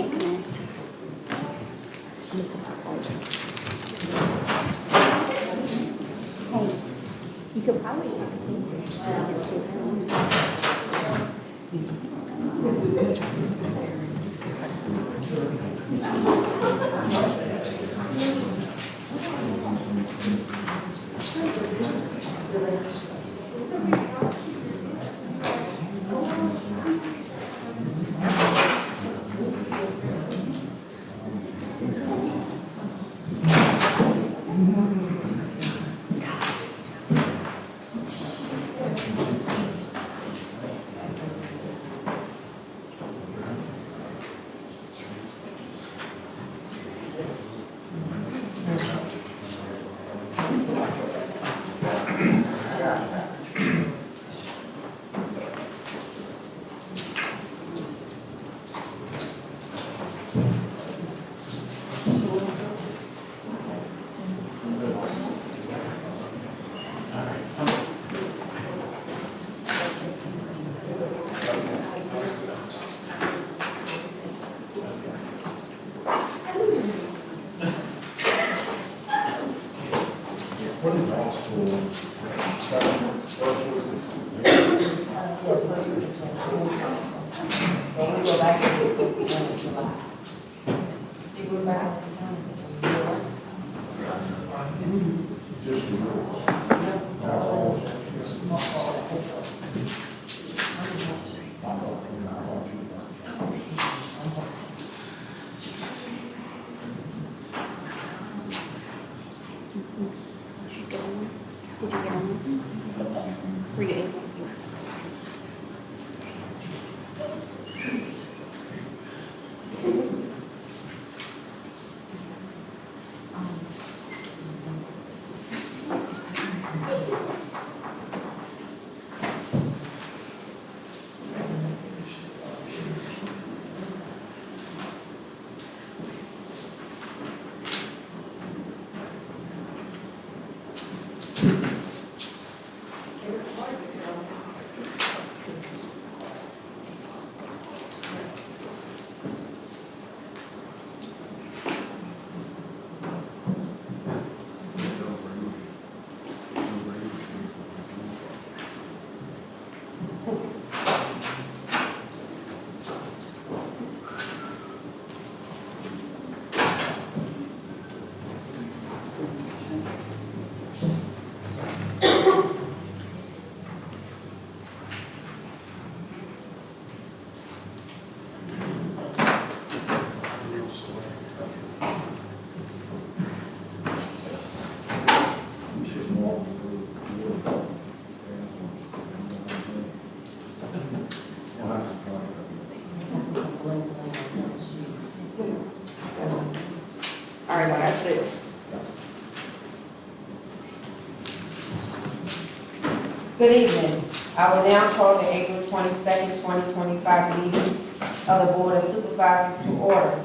can't connect. Hey, you could probably text Did you get on? For your able? All right, I got this. Good evening. I will now call the April 22nd, 2025 meeting of the Board of Supervisors to order.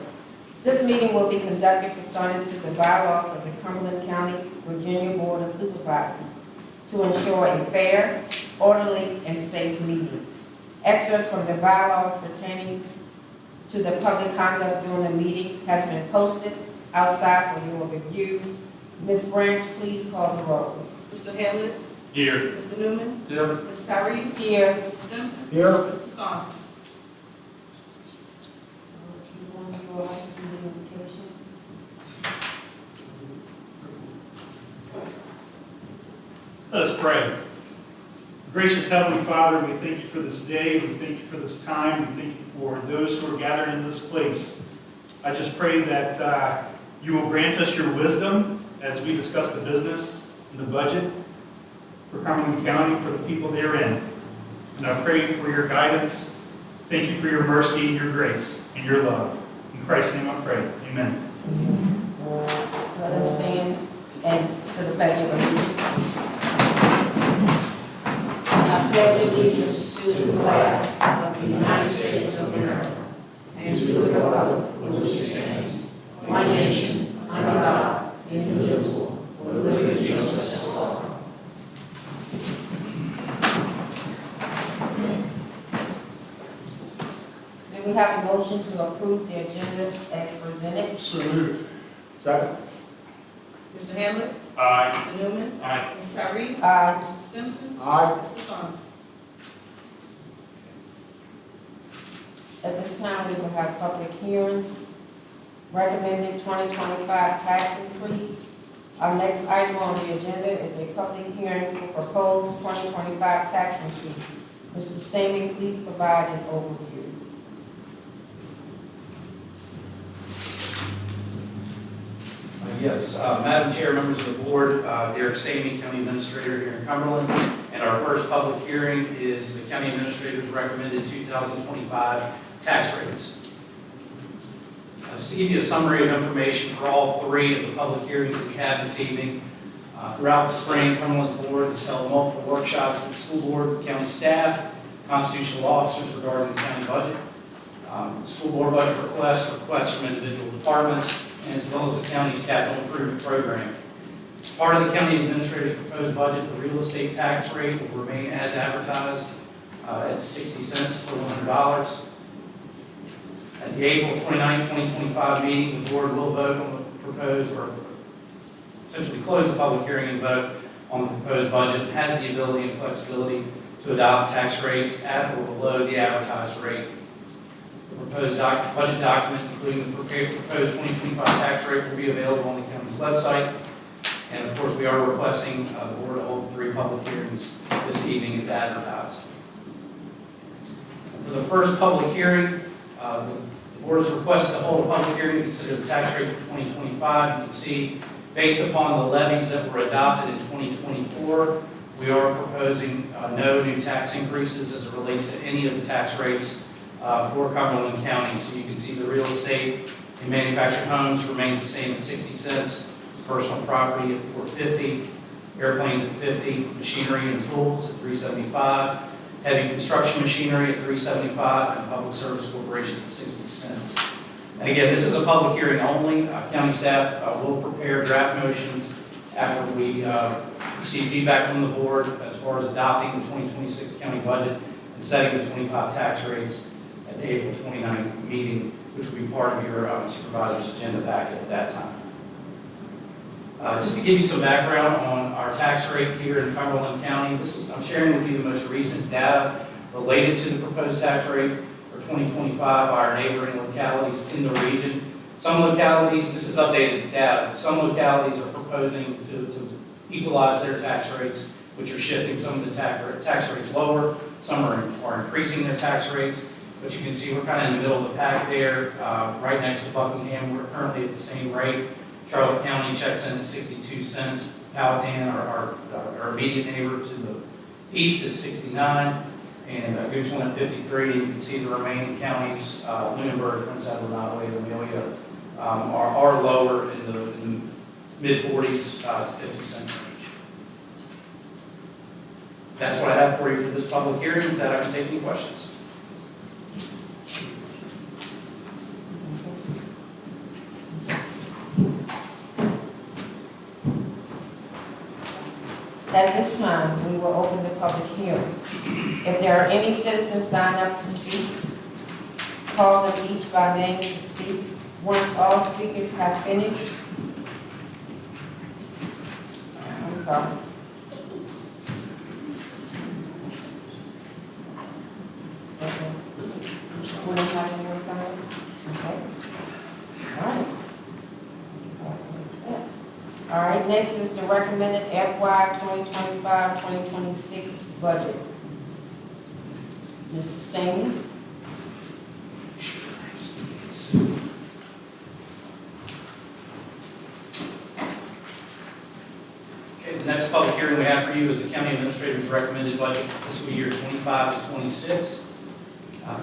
This meeting will be conducted pursuant to the bylaws of the Cumberland County, Virginia Board of Supervisors to ensure a fair, orderly, and safe meeting. Excerpts from the bylaws pertaining to the public conduct during the meeting has been posted outside for your review. Ms. Branch, please call the roll. Mr. Hamlet? Here. Mr. Newman? Here. Ms. Tyree? Here. Mr. Stimson? Here. Mr. Saunders? You want to go out and do the invocation? Let us pray. Gracious Heavenly Father, we thank you for this day. We thank you for this time. We thank you for those who are gathered in this place. I just pray that you will grant us your wisdom as we discuss the business and the budget for Cumberland County, for the people therein. And I pray for your guidance. Thank you for your mercy and your grace and your love. In Christ's name I pray. Amen. Let us stand and to the pledge of allegiance. I pledge allegiance to the flag of the United States of America and to the republic for which it stands, one nation, under God, indivisible, with liberty and justice for all. Do we have a motion to approve the agenda as presented? So moved. Second. Mr. Hamlet? Aye. Mr. Newman? Aye. Ms. Tyree? Aye. Mr. Stimpson? Aye. Mr. Saunders? At this time, we will have public hearings. Recommended 2025 tax increase. Our next item on the agenda is a public hearing for proposed 2025 tax increase. Mr. Stamey, please provide an overview. Yes, Madam Chair, members of the board, Derek Stamey, County Administrator here in Cumberland. And our first public hearing is the County Administrator's recommended 2025 tax rates. Just to give you a summary of information for all three of the public hearings that we have this evening. Throughout the spring, Cumberland's board has held multiple workshops with the school board, county staff, constitutional officers regarding the county budget, school board budget requests from individual departments, as well as the county's capital improvement program. As part of the county administrator's proposed budget, the real estate tax rate will remain as advertised at 60 cents per $100. At the April 29, 2025 meeting, the board will vote on the proposed, or essentially close the public hearing and vote on the proposed budget. It has the ability and flexibility to adopt tax rates at or below the advertised rate. The proposed budget document, including the proposed 2025 tax rate, will be available on the county's website. And of course, we are requesting the board to hold 3 public hearings this evening as advertised. And for the first public hearing, the board is requested to hold a public hearing to consider the tax rate for 2025. You can see, based upon the levies that were adopted in 2024, we are proposing no new tax increases as it relates to any of the tax rates for Cumberland County. So you can see the real estate and manufactured homes remains the same at 60 cents, personal property at $4.50, airplanes at $50, machinery and tools at $3.75, heavy construction machinery at $3.75, and public service corporations at 60 cents. And again, this is a public hearing only. County staff will prepare draft motions after we receive feedback from the board as far as adopting the 2026 county budget and setting the 25 tax rates at the April 29th meeting, which will be part of your supervisor's agenda packet at that time. Just to give you some background on our tax rate here in Cumberland County, I'm sharing with you the most recent data related to the proposed tax rate for 2025 by our neighboring localities in the region. Some localities, this is updated data, some localities are proposing to equalize their tax rates, which are shifting some of the tax rates lower. Some are increasing their tax rates, but you can see we're kind of in the middle of the pack there, right next to Buckingham. We're currently at the same rate. Charlotte County checks in at 62 cents. Powhatan, our immediate neighbor to the east, is 69, and Goochland at 53. And you can see the remaining counties, Lunenburg, Prince Edward, Nottaway, and Amelia, are lower in the mid-40s to 50 cent range. That's what I have for you for this public hearing. With that, I can take any questions. At this time, we will open the public hearing. If there are any citizens signed up to speak, call them each by name to speak. Once all speakers have finished, I'm sorry. Okay. Someone have anyone sign up? Okay. All right. All right, next is the recommended FY 2025-2026 budget. Mr. Stamey? Okay, the next public hearing we have for you is the county administrator's recommended budget for fiscal year 25 to 26.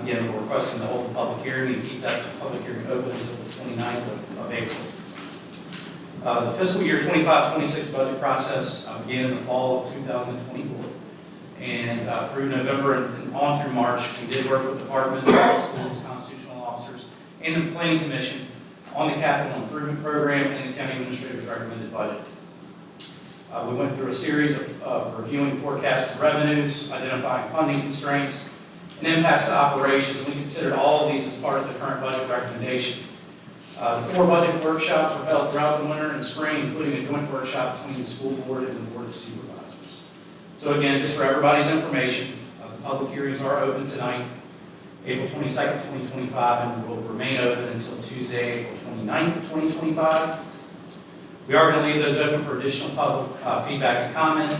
Again, we're requesting to hold a public hearing and keep that public hearing open until the 29th of April. The fiscal year 25-26 budget process began in the fall of 2024. And through November and on through March, we did work with departments, schools, constitutional officers, and the Planning Commission on the capital improvement program and the county administrator's recommended budget. We went through a series of reviewing forecasted revenues, identifying funding constraints, and impacts to operations. We considered all of these as part of the current budget recommendation. The 4 budget workshops were held throughout the winter and spring, including a joint workshop between the school board and the board of supervisors. So again, just for everybody's information, the public hearings are open tonight, April 22nd, 2025, and will remain open until Tuesday, April 29th, 2025. We are going to leave those open for additional public feedback and comment.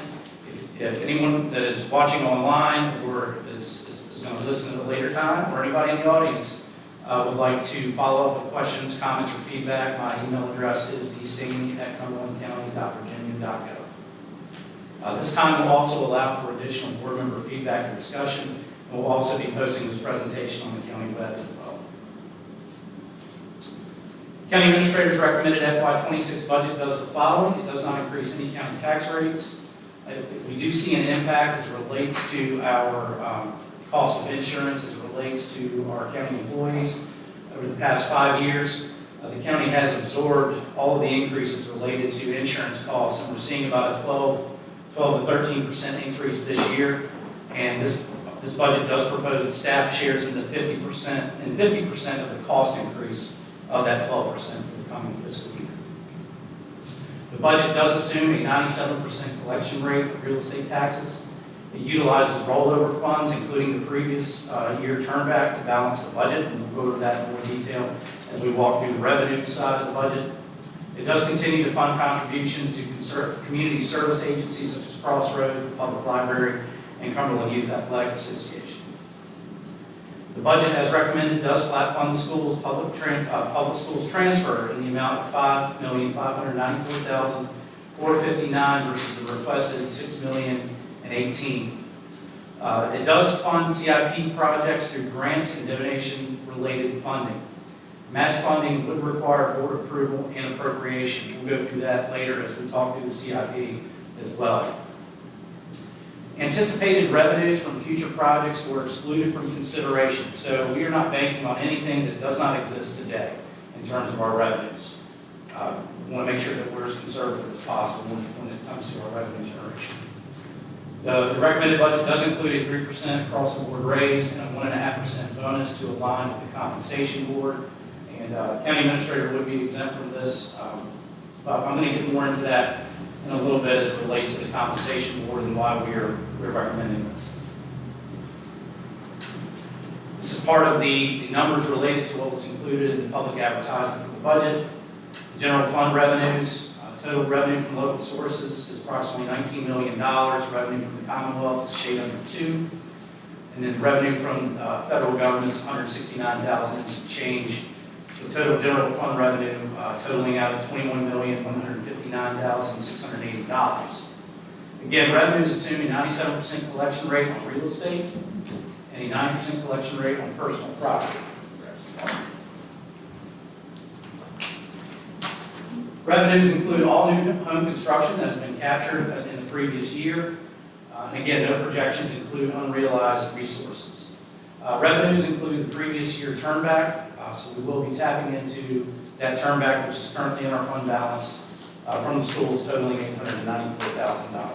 If anyone that is watching online or is going to listen at a later time, or anybody in the audience would like to follow up with questions, comments, or feedback, my email address is dsamy@cumberlandcounty.virginia.gov. This time will also allow for additional board member feedback and discussion, and we'll also be posting this presentation on the county web as well. County Administrator's recommended FY26 budget does the following. It does not increase any county tax rates. We do see an impact as it relates to our cost of insurance, as it relates to our county employees. Over the past 5 years, the county has absorbed all of the increases related to insurance costs, and we're seeing about a 12 to 13% increase this year. And this budget does propose that staff shares in the 50% of the cost increase of that 12% for the coming fiscal year. The budget does assume a 97% collection rate of real estate taxes. It utilizes rollover funds, including the previous year turnback, to balance the budget, and we'll go over that in more detail as we walk through the revenue side of the budget. It does continue to fund contributions to community service agencies such as Crossroads, the Public Library, and Cumberland Youth Athletic Association. The budget, as recommended, does flat fund the schools' public schools transfer in the amount of $5,594,459 versus the requested $6,018,000. It does fund CIP projects through grants and donation-related funding. Match funding would require board approval and appropriation. We'll go through that later as we talk through the CIP as well. Anticipated revenues from future projects were excluded from consideration, so we are not banking on anything that does not exist today in terms of our revenues. We want to make sure that we're as conservative as possible when it comes to our revenue generation. The recommended budget does include a 3% across the board raise and a 1.5% bonus to align with the compensation board. And county administrator would be exempt from this, but I'm going to get more into that in a little bit as it relates to the compensation board and why we're recommending this. This is part of the numbers related to what was included in the public advertisement for the budget. General fund revenues, total revenue from local sources is approximately $19 million. Revenue from the Commonwealth is shade under 2. And then revenue from federal government is $169,000 and some change. The total general fund revenue totaling out at $21,159,680. Again, revenues assuming 97% collection rate on real estate and a 9% collection rate on personal property. Revenues include all new home construction that has been captured in the previous year. And again, no projections include unrealized resources. Revenues include the previous year turnback, so we will be tapping into that turnback, which is currently in our fund balance from the schools, totaling $894,000.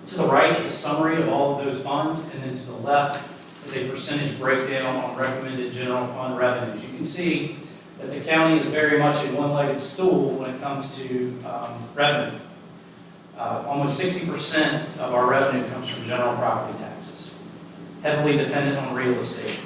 To the right is a summary of all of those funds, and then to the left is a percentage breakdown on recommended general fund revenues. You can see that the county is very much a one-legged stool when it comes to revenue. Almost 60% of our revenue comes from general property taxes, heavily dependent on real estate.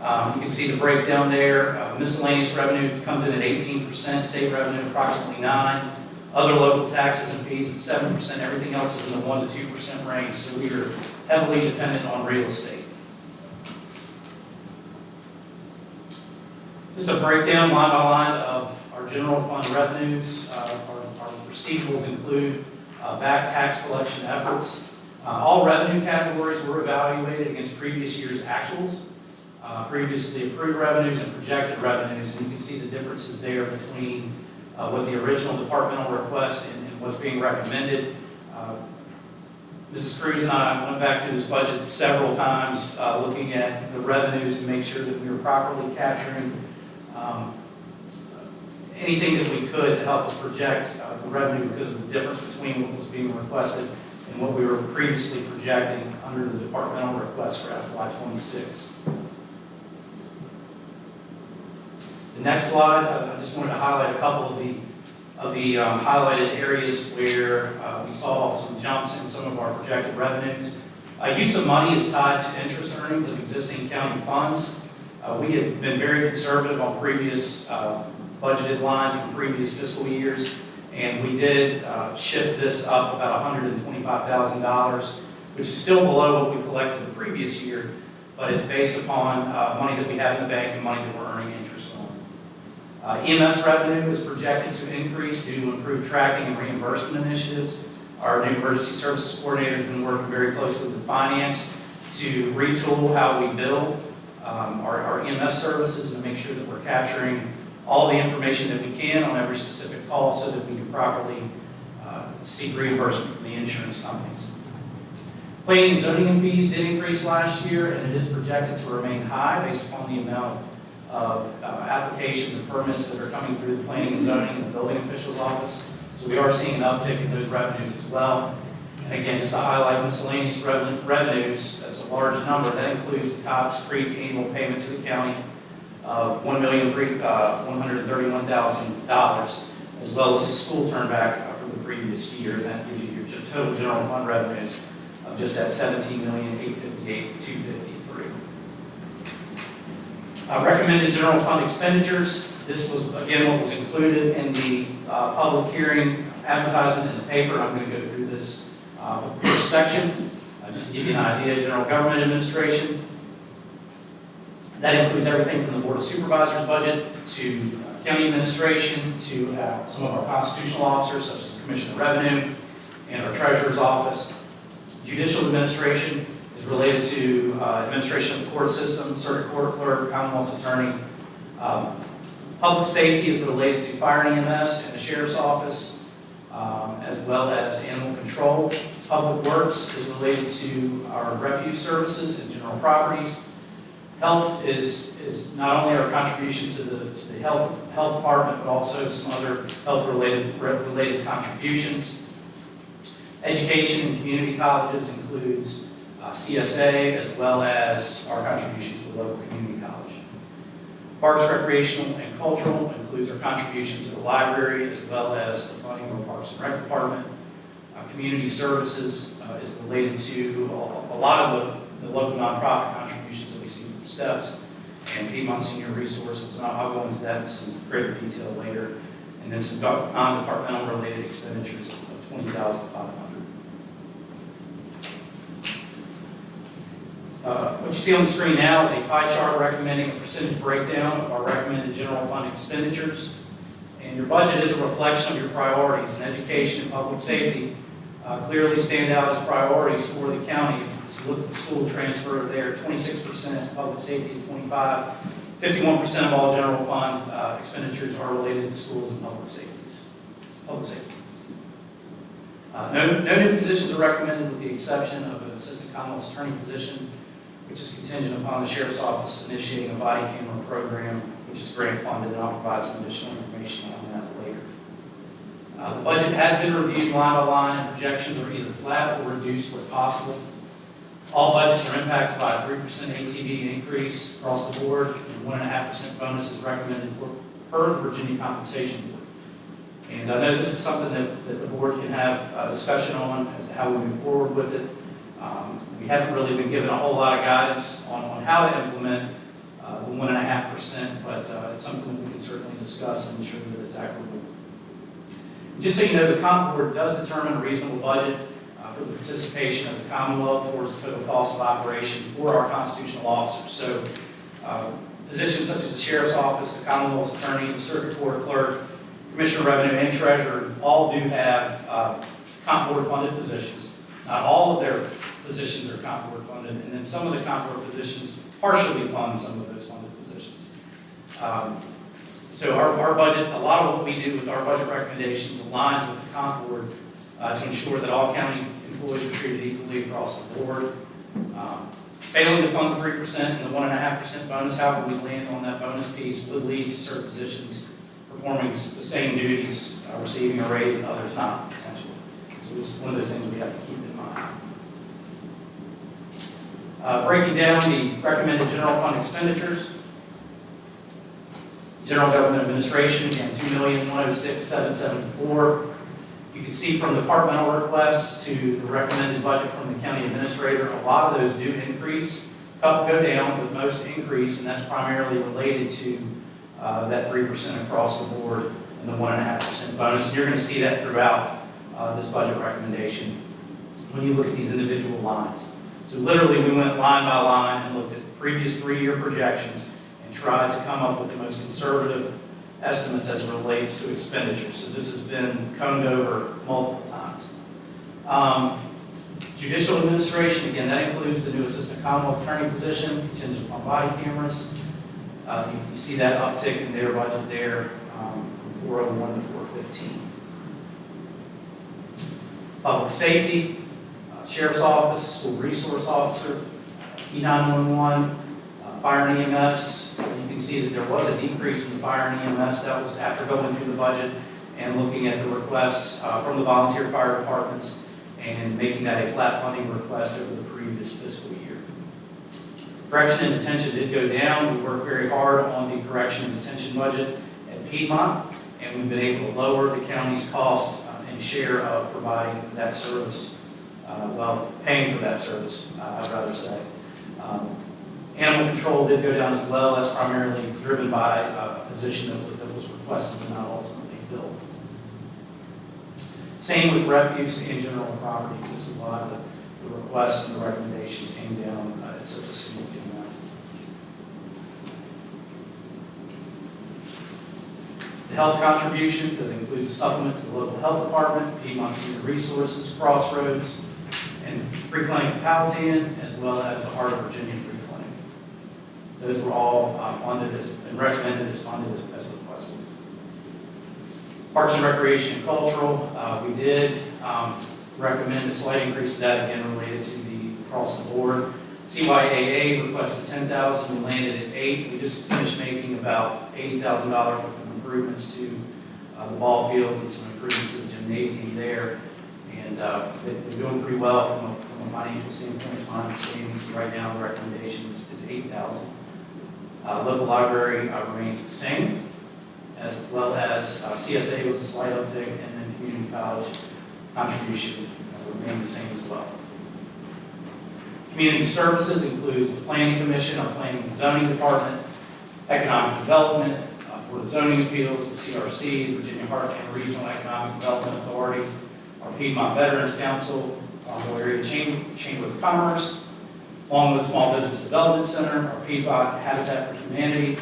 You can see the breakdown there. Miscellaneous revenue comes in at 18%, state revenue approximately 9%, other local taxes and fees at 7%, everything else is in the 1% to 2% range, so we are heavily dependent on real estate. Just a breakdown line by line of our general fund revenues. Our receivables include back tax collection efforts. All revenue categories were evaluated against previous year's actuals, previously approved revenues and projected revenues, and you can see the differences there between what the original departmental request and what's being recommended. Mrs. Cruz and I went back to this budget several times, looking at the revenues to make sure that we were properly capturing anything that we could to help us project the revenue because of the difference between what was being requested and from what we were previously projecting under the departmental request for FY26. The next slide, I just wanted to highlight a couple of the highlighted areas where we saw some jumps in some of our projected revenues. Use of money is tied to interest earnings of existing county funds. We had been very conservative on previous budgeted lines from previous fiscal years, and we did shift this up about $125,000, which is still below what we collected the previous year, but it's based upon money that we have in the bank and money that we're earning interest on. EMS revenue is projected to increase due to improved tracking and reimbursement initiatives. Our new emergency services coordinator has been working very closely with finance to retool how we bill our EMS services and make sure that we're capturing all the information that we can on every specific call so that we can properly seek reimbursement from the insurance companies. Planning and zoning fees did increase last year, and it is projected to remain high based upon the amount of applications and permits that are coming through the planning and zoning and the building official's office. So we are seeing an uptick in those revenues as well. And again, just to highlight miscellaneous revenues, that's a large number. That includes the Cobb's Creek annual payment to the county of $1,131,000, as well as the school turnback from the previous year. That gives you your total general fund revenues of just at $17,858,253. Recommended general fund expenditures. This was, again, what was included in the public hearing advertisement in the paper. I'm going to go through this first section, just to give you an idea. General government administration. That includes everything from the Board of Supervisors budget to county administration to some of our constitutional officers, such as the Commissioner of Revenue and our Treasurer's Office. Judicial administration is related to administration of the court system, circuit court clerk, Commonwealth's attorney. Public safety is related to fire and EMS and the Sheriff's Office, as well as animal control. Public works is related to our refuse services and general properties. Health is not only our contribution to the health department, but also some other health-related contributions. Education and community colleges includes CSA, as well as our contributions to the local community college. Parks, recreational, and cultural includes our contributions to the library, as well as the funding of our Parks and Rec department. Community services is related to a lot of the local nonprofit contributions that we see from STEPS and Piedmont Senior Resources, and I'll go into that in some greater detail later. And then some non-departmental related expenditures of $20,500. What you see on the screen now is a pie chart recommending a percentage breakdown of our recommended general fund expenditures. And your budget is a reflection of your priorities, and education and public safety clearly stand out as priorities for the county. So look at the school transfer there, 26%, public safety 25%, 51% of all general fund expenditures are related to schools and public safety. No new positions are recommended with the exception of an assistant Commonwealth's attorney position, which is contingent upon the Sheriff's Office initiating a body camera program, which is grant funded, and I'll provide some additional information on that later. The budget has been reviewed line by line, and projections are either flat or reduced where possible. All budgets are impacted by a 3% ATV increase across the board, and 1.5% bonus is recommended per Virginia Compensation Board. And I know this is something that the board can have a discussion on as to how we move forward with it. We haven't really been given a whole lot of guidance on how to implement the 1.5%, but it's something that we can certainly discuss and ensure that it's equitable. Just so you know, the Comp Board does determine a reasonable budget for the participation of the Commonwealth towards the total cost of operation for our constitutional officers. So positions such as the Sheriff's Office, the Commonwealth's Attorney, the Circuit Court Clerk, Commissioner of Revenue, and Treasurer all do have Comp Board funded positions. Not all of their positions are Comp Board funded, and then some of the Comp Board positions partially fund some of those funded positions. So our budget, a lot of what we do with our budget recommendations aligns with the Comp Board to ensure that all county employees are treated equally across the board. Failing to fund the 3% and the 1.5% bonus, however we land on that bonus piece, would lead to certain positions performing the same duties, receiving a raise, and others not, potentially. So it's one of those things we have to keep in mind. Breaking down the recommended general fund expenditures. General government administration, again, $2,106,774. You can see from departmental requests to the recommended budget from the county administrator, a lot of those do increase. A couple go down, but most increase, and that's primarily related to that 3% across the board and the 1.5% bonus. And you're going to see that throughout this budget recommendation when you look at these individual lines. So literally, we went line by line and looked at previous 3-year projections and tried to come up with the most conservative estimates as it relates to expenditures. So this has been combed over multiple times. Judicial administration, again, that includes the new assistant commonwealth attorney position, contingent upon body cameras. You see that uptick in their budget there from 401 to 415. Public safety, sheriff's office, school resource officer, E911, fire and EMS. You can see that there was a decrease in the fire and EMS. That was after going through the budget and looking at the requests from the volunteer fire departments and making that a flat funding request over the previous fiscal year. Correction and detention did go down. We worked very hard on the correction and detention budget at Piedmont, and we've been able to lower the county's cost and share of providing that service, paying for that service, I'd rather say. Animal control did go down as well. That's primarily driven by a position that was requested but not ultimately filled. Same with refuse and general properties. This is why the requests and the recommendations came down at such a significant amount. The health contributions, that includes the supplements to the local health department, Piedmont Senior Resources, Crossroads, and Free Clinic Powhatan, as well as the Heart of Virginia Free Clinic. Those were all funded and recommended as funded as requested. Parks and Recreation and Cultural, we did recommend a slight increase to that, again related to the across the board. CYAA requested $10,000, we landed at $8,000. We just finished making about $80,000 worth of improvements to the ball fields and some improvements to the gymnasium there. And they're doing pretty well from a financial standpoint, it's my understanding. So right now the recommendation is $8,000. Local library remains the same, as well as CSA was a slight uptick, and then community college contribution remained the same as well. Community services includes the Planning Commission, our Planning and Zoning Department, Economic Development, Board of Zoning Appeals, the CRC, the Virginia Heartland Regional Economic Development Authority, our Piedmont Veterans Council, our Area Chamber of Commerce, Longwood Small Business Development Center, our Piedmont Habitat for Humanity,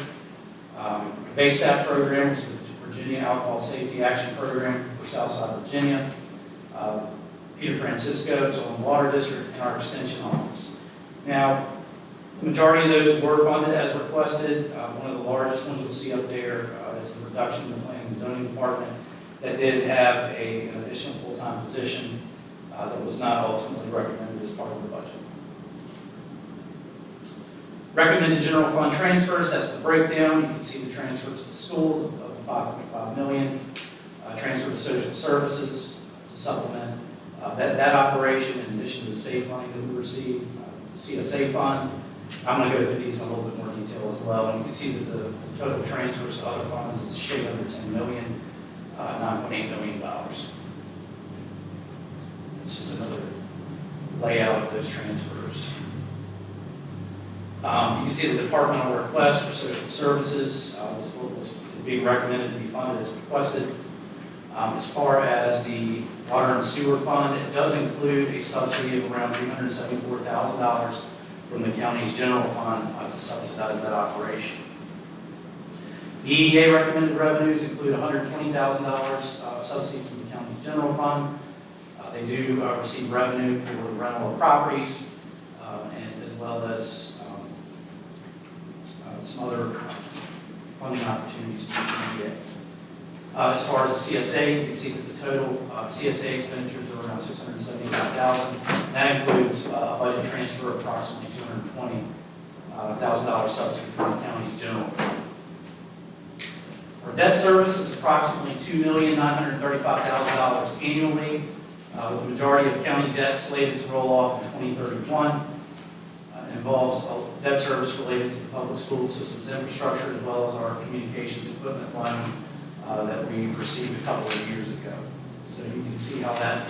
VASAP program, which is the Virginia Alcohol Safety Action Program for Southside Virginia, Peter Francisco, Solon Water District, and our Extension Office. Now, the majority of those were funded as requested. One of the largest ones you'll see up there is the reduction in the Planning and Zoning Department that did have an additional full-time position that was not ultimately recommended as part of the budget. Recommended general fund transfers, that's the breakdown. You can see the transfer to the schools of the $5.5 million. Transfer to social services to supplement that operation, in addition to the SAFE funding that we received, the CSA fund. I'm going to go through these in a little bit more detail as well. And you can see that the total transfers to other funds is shade under $10 million, $9.8 million. It's just another layout of those transfers. You can see the departmental request for social services is being recommended to be funded as requested. As far as the water and sewer fund, it does include a subsidy of around $374,000 from the county's general fund to subsidize that operation. The EDA recommended revenues include $120,000 subsidy from the county's general fund. They do receive revenue for the rental of properties, and as well as some other funding opportunities through the EDA. As far as the CSA, you can see that the total CSA expenditures are around $675,000. That includes a budget transfer of approximately $220,000 subsidy from the county's general fund. Our debt service is approximately $2,935,000 annually. With the majority of county debt slated to roll off in 2031, involves debt service related to the public school system's infrastructure as well as our communications equipment loan that we received a couple of years ago. So you can see how that,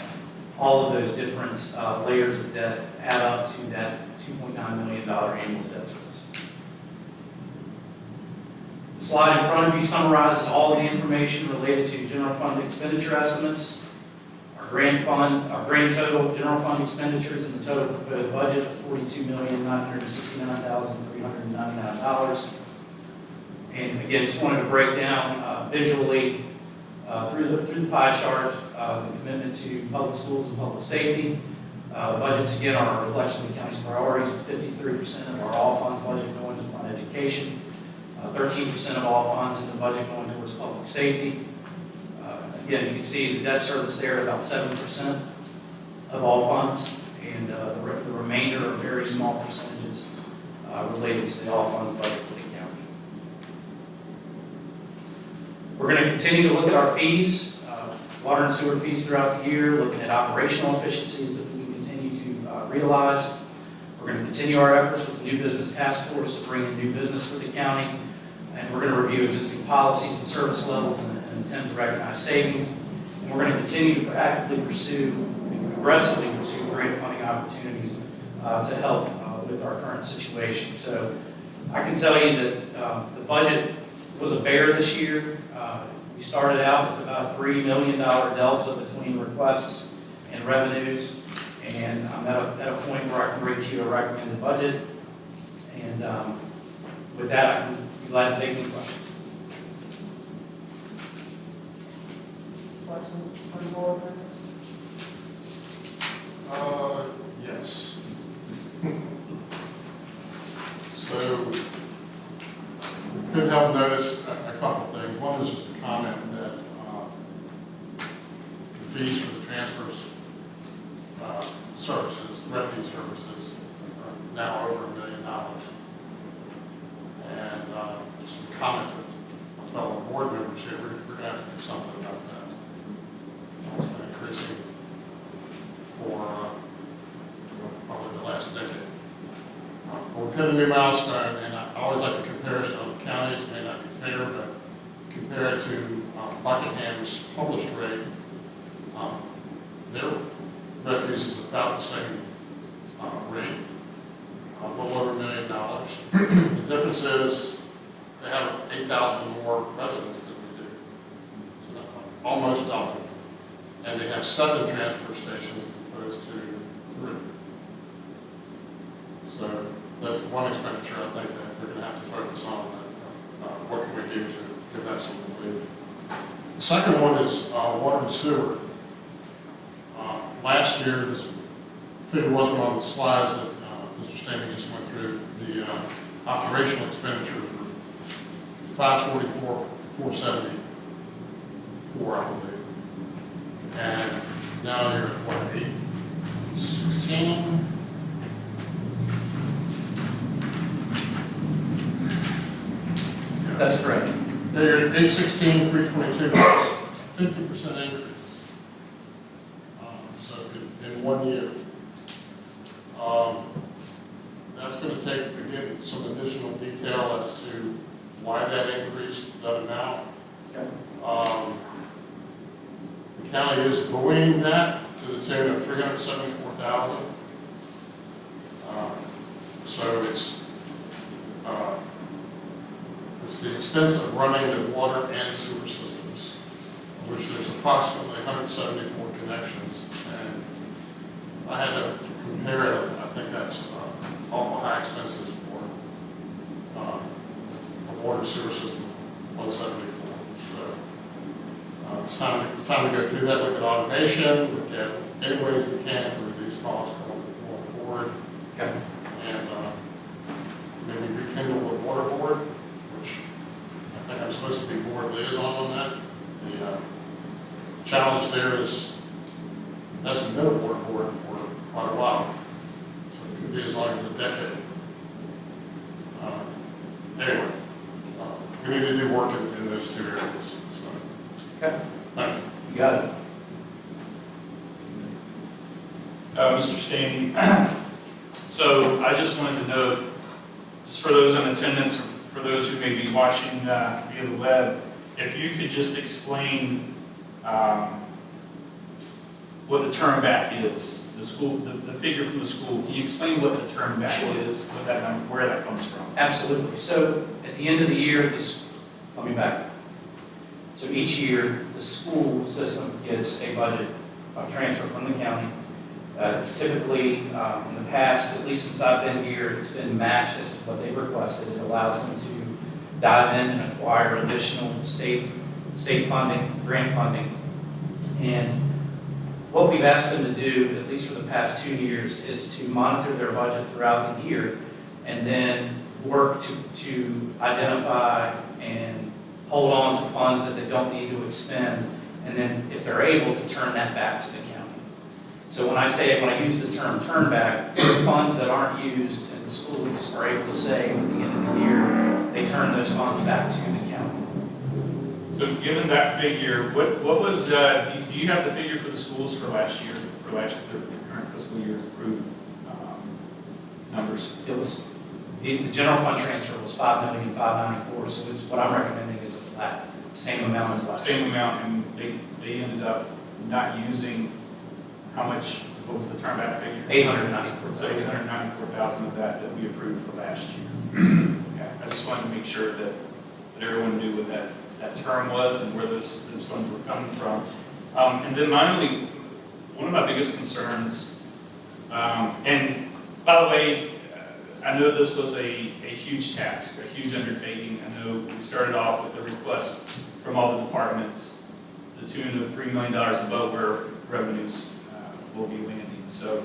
all of those different layers of debt add up to that $2.9 million annual debt service. The slide in front of you summarizes all of the information related to general fund expenditure estimates, our grand total general fund expenditures and the total proposed budget of $42,969,399. And again, just wanted to break down visually through the pie chart the commitment to public schools and public safety. The budgets again are a reflection of the county's priorities, with 53% of our all funds budget going to fund education, 13% of all funds in the budget going towards public safety. Again, you can see the debt service there at about 7% of all funds, and the remainder are very small percentages related to the all funds budget for the county. We're going to continue to look at our fees, water and sewer fees throughout the year, looking at operational efficiencies that we continue to realize. We're going to continue our efforts with the new business task force to bring in new business for the county, and we're going to review existing policies and service levels and attempt to recognize savings. And we're going to continue to actively pursue, aggressively pursue grant funding opportunities to help with our current situation. So I can tell you that the budget was a bear this year. We started out with about a $3 million delta between requests and revenues, and I'm at a point where I can bring to you a recommended budget. And with that, I can be glad to take any questions. Questions from the board members? Yes. So, we couldn't help notice a couple of things. One is just a comment that the fees for the transfers services, refuse services, are now over $1 million. And just a comment to fellow board members here, we're going to have to do something about that. It's been increasing for probably the last decade. But we've hit a new milestone, and I always like to compare us to other counties. It may not be fair, but compare it to Buckingham's published rate. Their refuse is about the same rate, a little over $1 million. The difference is they have 8,000 more residents than we do, so almost double. And they have 7 transfer stations as opposed to 3. So that's one expenditure I think that we're going to have to focus on. What can we do to give that some relief? The second one is water and sewer. Last year, this figure wasn't on the slides that Mr. Stanley just went through. The operational expenditures were $544,474, I believe. And now you're at what, 816? That's correct. Now you're at 816, 322, 50% increase. So in 1 year. That's going to take, again, some additional detail as to why that increased that amount. Okay. The county is buoying that to the tune of $374,000. So it's the expense of running the water and sewer systems, which there's approximately 174 connections. And if I had to compare it, I think that's awful high expenses for a water sewer system, 174. So it's time to go through that, look at automation, look at any ways we can to reduce costs going forward. Okay. And maybe rekindle the water board, which I think I'm supposed to be board liaison on that. The challenge there is it hasn't been a board for quite a while. So it could be as long as a decade. Anyway, we need to do work in those 2 areas. So, Okay. thank you. You got it. Mr. Stanley, so I just wanted to know, just for those in attendance, or for those who may be watching via the web, if you could just explain what the turn back is, the school, the figure from the school. Can you explain what the turn back is, what that number, where that comes from? Absolutely. So at the end of the year, let me back up. So each year, the school system gets a budget transfer from the county. It's typically, in the past, at least since I've been here, it's been matched as to what they've requested. It allows them to dive in and acquire additional state funding, grant funding. And what we've asked them to do, at least for the past 2 years, is to monitor their budget throughout the year and then work to identify and hold on to funds that they don't need to expend, and then if they're able to turn that back to the county. So when I use the term turn back, funds that aren't used in the schools are able to say at the end of the year, they turn those funds back to the county. So given that figure, what was, do you have the figure for the schools for last year, the current fiscal year's approved numbers? It was, the general fund transfer was $5,594,000, so it's, what I'm recommending is a flat, same amount as last year. Same amount, and they ended up not using, how much, what was the turn back figure? $894,000. So $894,000 of that we approved for last year. Okay, I just wanted to make sure that everyone knew what that term was and where those funds were coming from. And then one of my biggest concerns, and by the way, I know this was a huge task, a huge undertaking. I know we started off with the request from all the departments, the tune of $3 million above where revenues will be landing. So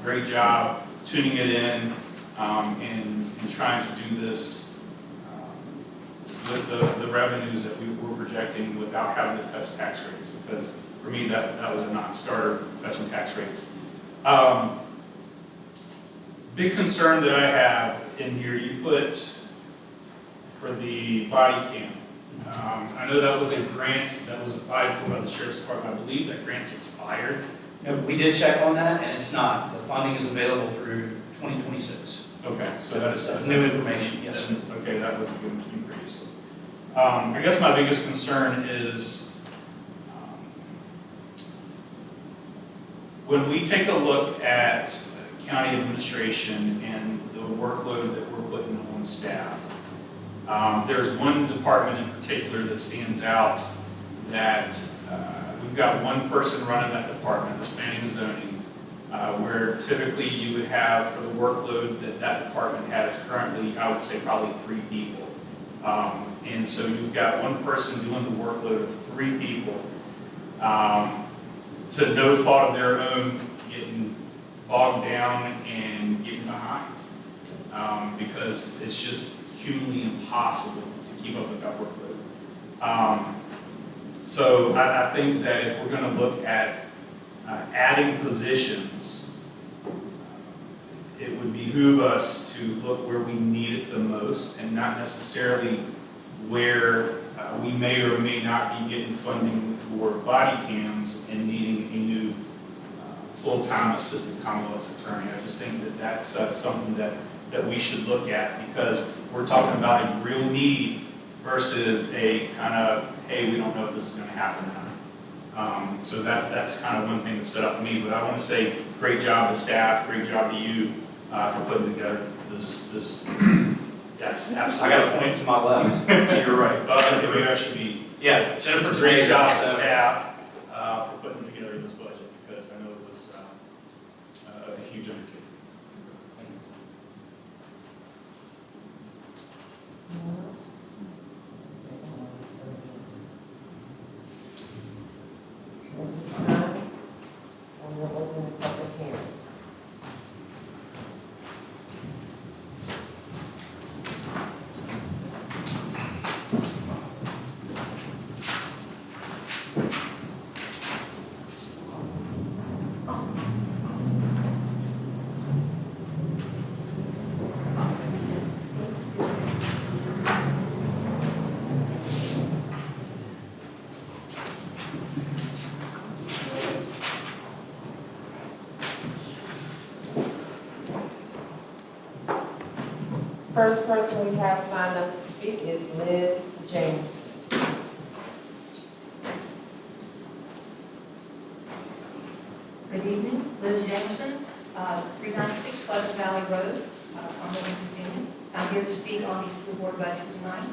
great job tuning it in and trying to do this with the revenues that we were projecting without having to touch tax rates, because for me that was a non-starter, touching tax rates. Big concern that I have in here, you put for the body cam. I know that was a grant that was applied for by the Sheriff's Department. I believe that grant's expired. No, we did check on that, and it's not. The funding is available through 2026. Okay, so That's new information, yes, sir. Okay, that wasn't given to me previously. I guess my biggest concern is when we take a look at county administration and the workload that we're putting on staff. There's one department in particular that stands out that we've got one person running that department, that's planning and zoning, where typically you would have for the workload that department has currently, I would say probably 3 people. And so you've got one person doing the workload of 3 people to no fault of their own, getting bogged down and getting behind because it's just humanly impossible to keep up with that workload. So I think that if we're going to look at adding positions, it would behoove us to look where we need it the most and not necessarily where we may or may not be getting funding for body cams and needing a new full-time assistant Commonwealth's attorney. I just think that that's something that we should look at, because we're talking about a real need versus a kind of, hey, we don't know if this is going to happen or not. So that's kind of one thing that stood out to me. But I want to say great job to staff, great job to you for putting together this. That's absolutely. I got a point to my left. To your right. Maybe I should be. Yeah, Jennifer's Great job to so- staff for putting together this budget, because I know it was a huge undertaking. At this time, I will open the public hearing. first person we have signed up to speak is Liz James. Good evening, Liz Jameson, 396 Pleasant Valley Road, Cumberland, Virginia. I'm here to speak on the school board budget tonight.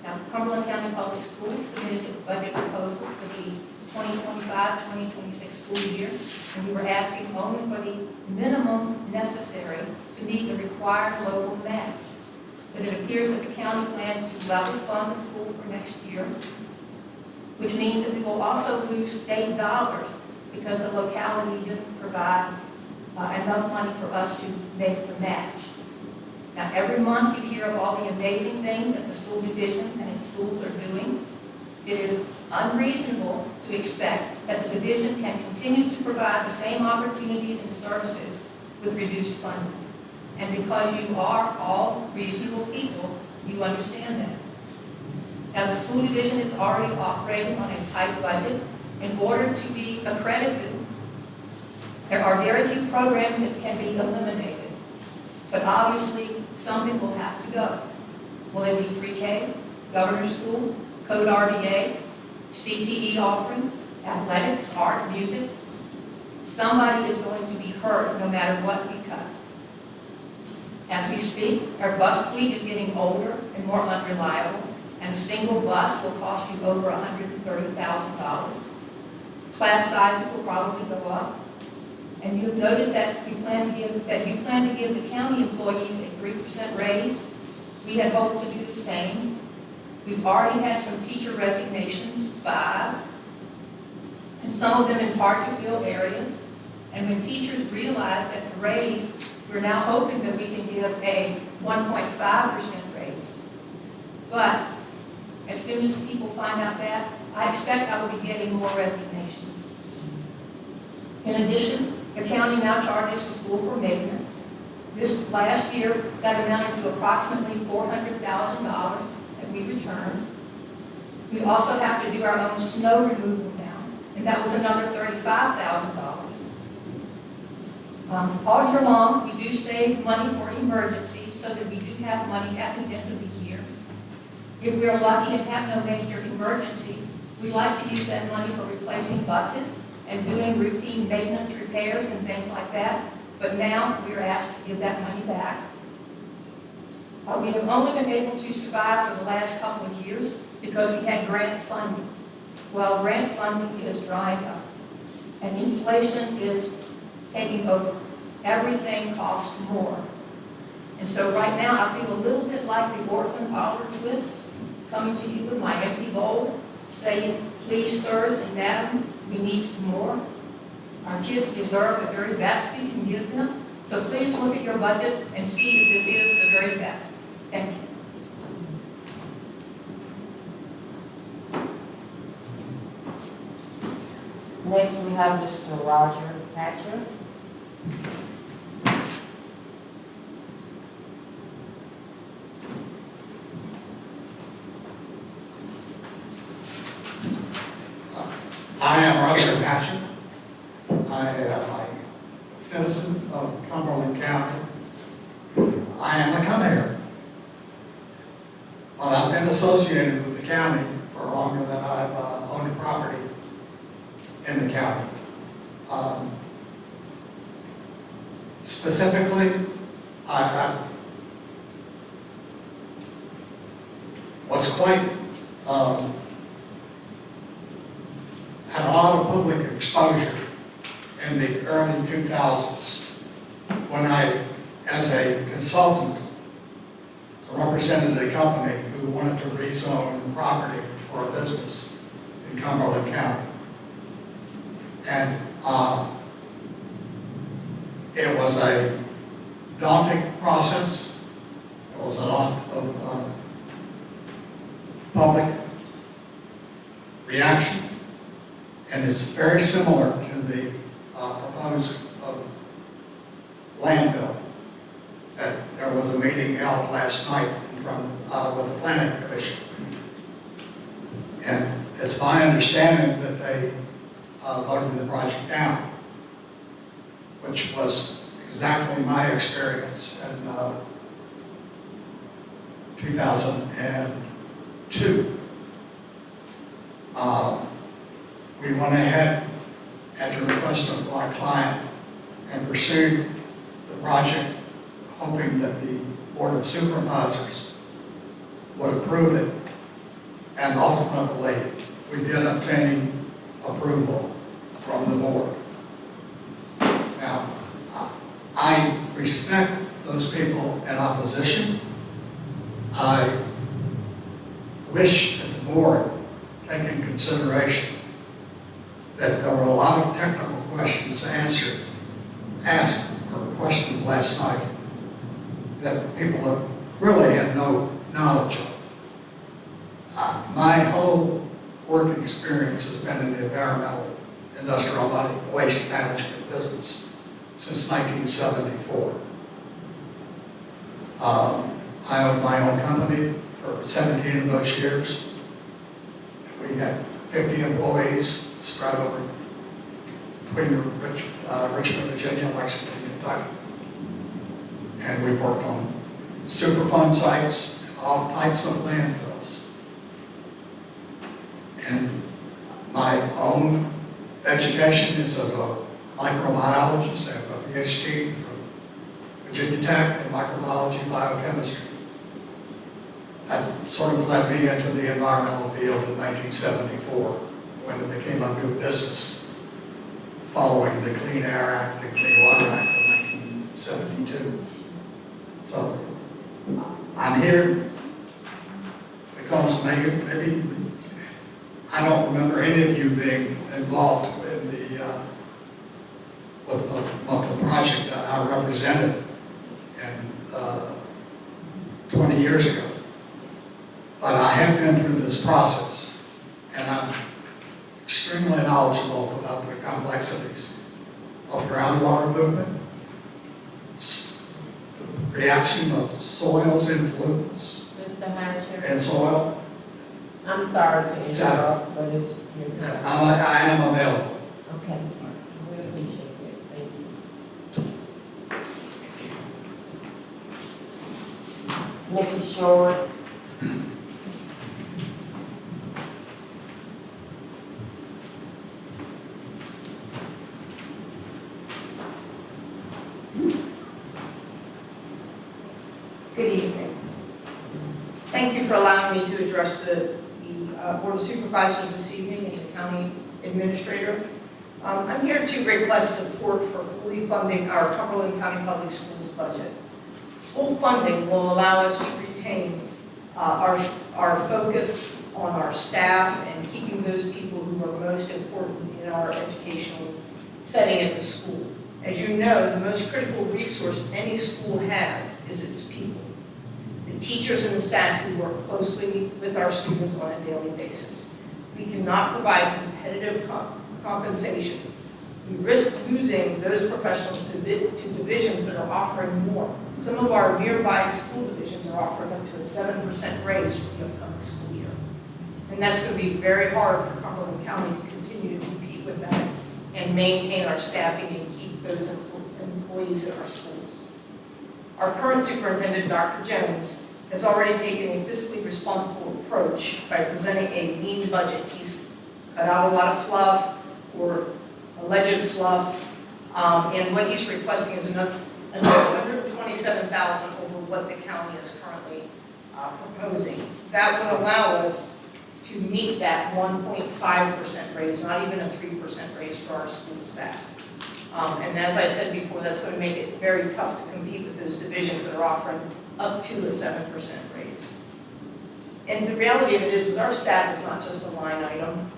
Now, Cumberland County Public Schools submitted its budget proposal for the 2025-2026 school year, and we were asking only for the minimum necessary to meet the required local match. But it appears that the county plans to level fund the school for next year, which means that we will also lose state dollars because the locality didn't provide enough money for us to make the match. Now, every month you hear of all the amazing things that the school division and its schools are doing. It is unreasonable to expect that the division can continue to provide the same opportunities and services with reduced funding. And because you are all reasonable people, you understand that. Now, the school division is already operating on a tight budget. In order to be accredited, there are very few programs that can be eliminated. But obviously, something will have to go. Will it be pre-K, governor's school, code RDA, CTE offerings, athletics, art, music? Somebody is going to be hurt no matter what we cut. As we speak, our bus fleet is getting older and more unreliable, and a single bus will cost you over $130,000. Class sizes will probably go up. And you've noted that you plan to give the county employees a 3% raise. We had hoped to do the same. We've already had some teacher resignations, 5, and some of them in hard-to-fill areas. And when teachers realize that the raise, we're now hoping that we can give a 1.5% raise. But as soon as people find out that, I expect I will be getting more resignations. In addition, the county now charges the school for maintenance. This last year, that amounted to approximately $400,000 that we returned. We also have to do our own snow removal now, and that was another $35,000. All year long, we do save money for emergencies so that we do have money at the end of the year. If we are lucky and have no major emergencies, we like to use that money for replacing buses and doing routine maintenance repairs and things like that. But now we are asked to give that money back. We have only been able to survive for the last couple of years because we had grant funding. Well, grant funding is drying up, and inflation is taking over. Everything costs more. And so right now I feel a little bit like the orphan Oliver Twist, coming to you with my empty bowl, saying, please, sirs and madam, we need some more. Our kids deserve the very best we can give them. So please look at your budget and see that this is the very best. Thank you. Next, we have Mr. Roger Hatcher. I am Roger Hatcher. I am a citizen of Cumberland County. I am a Cumberland. But I've been associated with the county for longer than I've owned property in the county. Specifically, I was quite had a lot of public exposure in the early 2000s when I, as a consultant, represented a company who wanted to rezone property for a business in Cumberland County. And it was a daunting process. There was a lot of public reaction. And it's very similar to the proposed landfill. That there was a meeting held last night in front with the planning commission. And it's my understanding that they voted the project down, which was exactly my experience. And 2002. We went ahead at the request of our client and pursued the project, hoping that the Board of Supervisors would approve it. And ultimately, we did obtain approval from the board. Now, I respect those people in opposition. I wish that the board take in consideration that there were a lot of technical questions asked or questioned last night that people have really had no knowledge of. My whole work experience has been in the environmental industrial waste management business since 1974. I owned my own company for 17 of those years. We had 50 employees spread over between Richmond, Virginia, and Lexington, Kentucky. And we've worked on Superfund sites and all types of landfills. And my own education is as a microbiologist. I have a PhD from Virginia Tech in microbiology and biochemistry. That sort of led me into the environmental field in 1974 when it became a new business following the Clean Air Act, the Clean Water Act of 1972. So I'm here because maybe I don't remember any of you being involved in with the project that I represented 20 years ago. But I have been through this process, and I'm extremely knowledgeable about the complexities of groundwater movement, the reaction of soils and pollutants Mr. Hatcher, and soil. I'm sorry to interrupt, but it's your time. I am available. Okay, we appreciate it, thank you. Mrs. Shores? Good evening. Thank you for allowing me to address the Board of Supervisors this evening and the County Administrator. I'm here to request support for fully funding our Cumberland County Public Schools budget. Full funding will allow us to retain our focus on our staff and keeping those people who are most important in our educational setting at the school. As you know, the most critical resource any school has is its people. The teachers and the staff who work closely with our students on a daily basis. We cannot provide competitive compensation. We risk losing those professionals to divisions that are offering more. Some of our nearby school divisions are offering up to a 7% raise for the upcoming school year. And that's going to be very hard for Cumberland County to continue to compete with that and maintain our staffing and keep those employees in our schools. Our current superintendent, Dr. Jones, has already taken a fiscally responsible approach by presenting a lean budget. He's cut out a lot of fluff or alleged fluff, and what he's requesting is another $127,000 over what the county is currently proposing. That would allow us to meet that 1.5% raise, not even a 3% raise for our school staff. And as I said before, that's going to make it very tough to compete with those divisions that are offering up to a 7% raise. And the reality of it is our staff is not just a line item.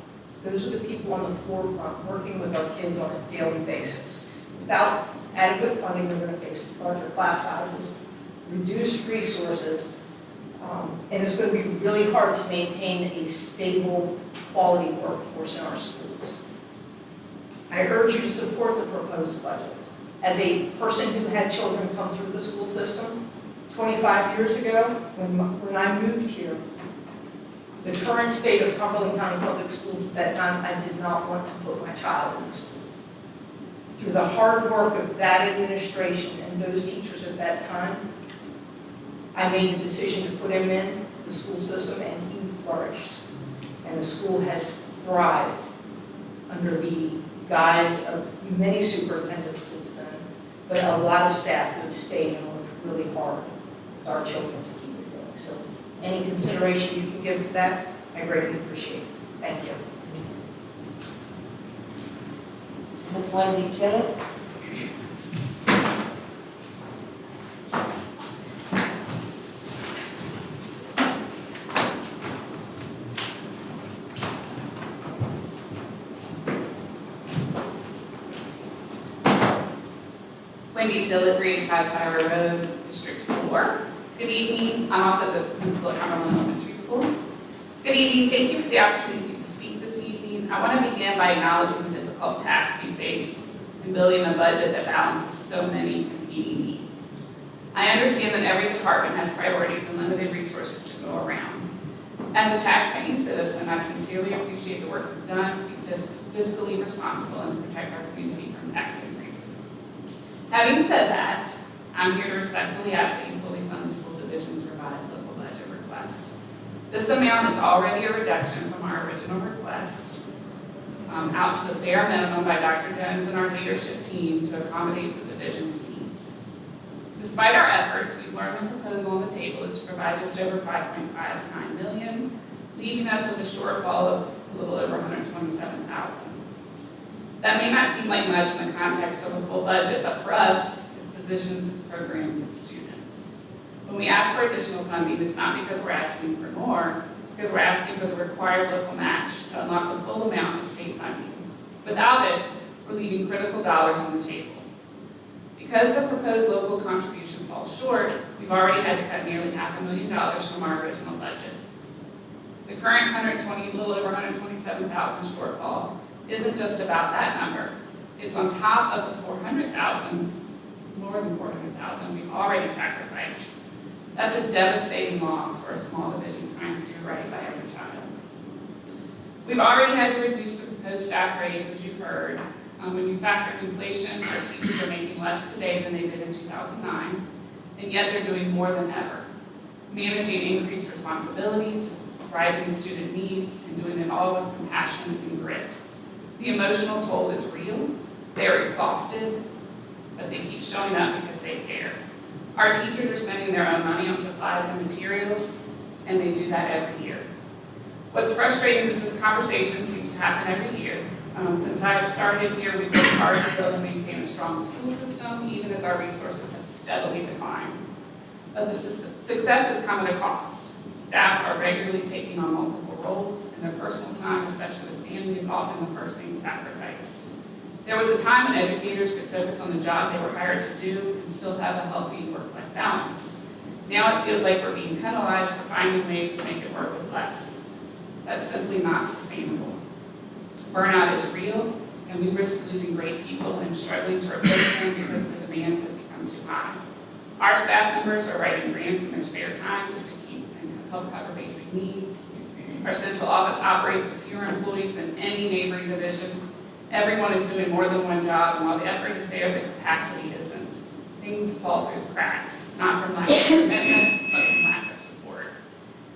Those are the people on the forefront working with our kids on a daily basis. Without adequate funding, we're going to face larger class sizes, reduced resources, and it's going to be really hard to maintain a stable, quality workforce in our schools. I urge you to support the proposed budget. As a person who had children come through the school system 25 years ago, when I moved here, the current state of Cumberland County Public Schools at that time, I did not want to put my child in the school. Through the hard work of that administration and those teachers at that time, I made the decision to put him in the school system, and he flourished. And the school has thrived under the guise of many superintendents since then, but a lot of staff who have stayed and worked really hard with our children to keep it going. So any consideration you can give to that, I greatly appreciate it. Thank you. Ms. Wendy Tillis? Wendy Till at 385 Syra Road, District 4. Good evening. I'm also the principal at Cumberland Elementary School. Good evening. Thank you for the opportunity to speak this evening. I want to begin by acknowledging the difficult task we face in building a budget that balances so many competing needs. I understand that every department has priorities and limited resources to go around. As a tax-paying citizen, I sincerely appreciate the work you've done to be fiscally responsible and to protect our community from tax increases. Having said that, I'm here to respectfully ask that you fully fund the school division's revised local budget request. This amount is already a reduction from our original request, out to the bare minimum by Dr. Jones and our leadership team to accommodate the division's needs. Despite our efforts, we've learned the proposal on the table is to provide just over $5.59 million, leaving us with a shortfall of a little over $127,000. That may not seem like much in the context of a full budget, but for us, it's positions, it's programs, it's students. When we ask for additional funding, it's not because we're asking for more, it's because we're asking for the required local match to unlock the full amount of state funding. Without it, we're leaving critical dollars on the table. Because the proposed local contribution falls short, we've already had to cut nearly $500,000 from our original budget. The current little over $127,000 shortfall isn't just about that number. It's on top of the $400,000, more than $400,000 we've already sacrificed. That's a devastating loss for a small division trying to do right by every child. We've already had to reduce the proposed staff raise, as you've heard. When you factor in inflation, our teachers are making less today than they did in 2009, and yet they're doing more than ever. Managing increased responsibilities, rising student needs, and doing it all with compassion and grit. The emotional toll is real, they're exhausted, but they keep showing up because they care. Our teachers are spending their own money on supplies and materials, and they do that every year. What's frustrating is this conversation seems to happen every year. Since I've started here, we've worked hard to build and maintain a strong school system, even as our resources have steadily declined. But the success has come at a cost. Staff are regularly taking on multiple roles, and their personal time, especially with family, is often the first thing sacrificed. There was a time when educators could focus on the job they were hired to do and still have a healthy work-life balance. Now it feels like we're being penalized for finding ways to make it work with less. That's simply not sustainable. Burnout is real, and we risk losing great people and struggling to replace them because the demands have become too high. Our staff members are writing grants in their spare time just to keep and help cover basic needs. Our central office operates with fewer employees than any neighboring division. Everyone is doing more than one job, and while the effort is there, the capacity isn't. Things fall through the cracks, not from lack of commitment, but from lack of support.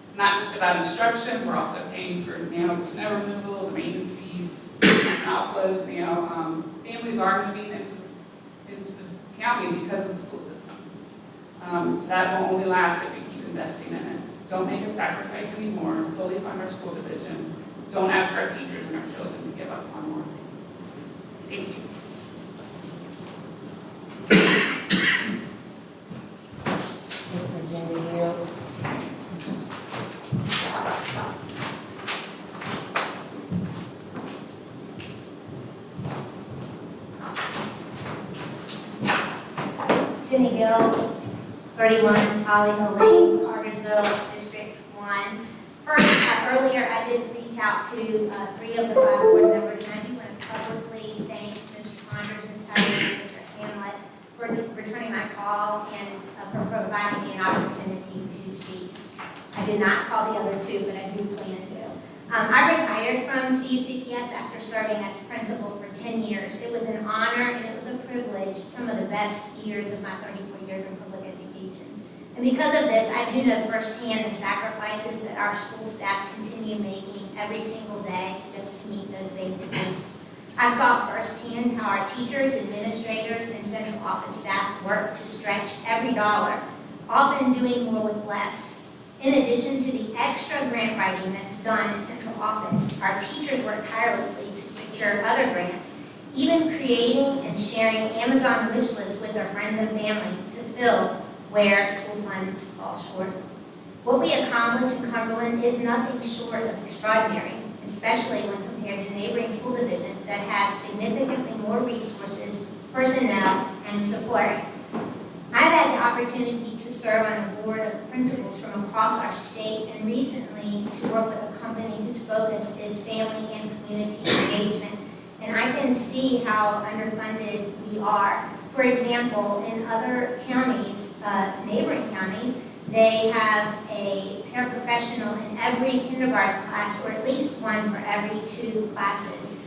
It's not just about instruction, we're also paying for the snow removal, the maintenance fees, outflows. Families are moving into this county because of the school system. That will only last if we keep investing in it. Don't make a sacrifice anymore, fully fund our school division. Don't ask our teachers and our children to give up one more thing. Thank you. Ms. Virginia Hills? Jenny Gills, 31 Holly Hill Lane, Cartersville, District 1. First, earlier I did reach out to 3 of the 5 board members, and I do want to publicly thank Mr. Saunders, Ms. Tyler, and Mr. Hamlet for returning my call and for providing me an opportunity to speak. I did not call the other 2, but I do plan to. I retired from CUCPS after serving as principal for 10 years. It was an honor and it was a privilege, some of the best years of my 34 years in public education. And because of this, I do know firsthand the sacrifices that our school staff continue making every single day just to meet those basic needs. I saw firsthand how our teachers, administrators, and central office staff work to stretch every dollar, often doing more with less. In addition to the extra grant writing that's done in central office, our teachers work tirelessly to secure other grants, even creating and sharing Amazon wish lists with their friends and family to fill where school funds fall short. What we accomplish in Cumberland is nothing short of extraordinary, especially when compared to neighboring school divisions that have significantly more resources, personnel, and support. I've had the opportunity to serve on a board of principals from across our state and recently to work with a company whose focus is family and community engagement. And I can see how underfunded we are. For example, in other counties, neighboring counties, they have a paraprofessional in every kindergarten class, or at least one for every 2 classes.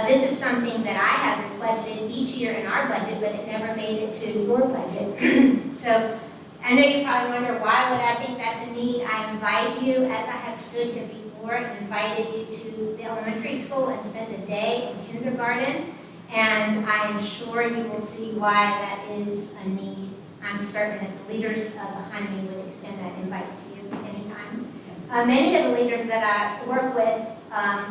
This is something that I have requested each year in our budget, but it never made it to your budget. So I know you probably wonder, why would I think that's a need? I invite you, as I have stood here before, and invited you to the elementary school and spend a day in kindergarten, and I am sure you will see why that is a need. I'm certain that the leaders behind me would extend that invite to you anytime. Many of the leaders that I work with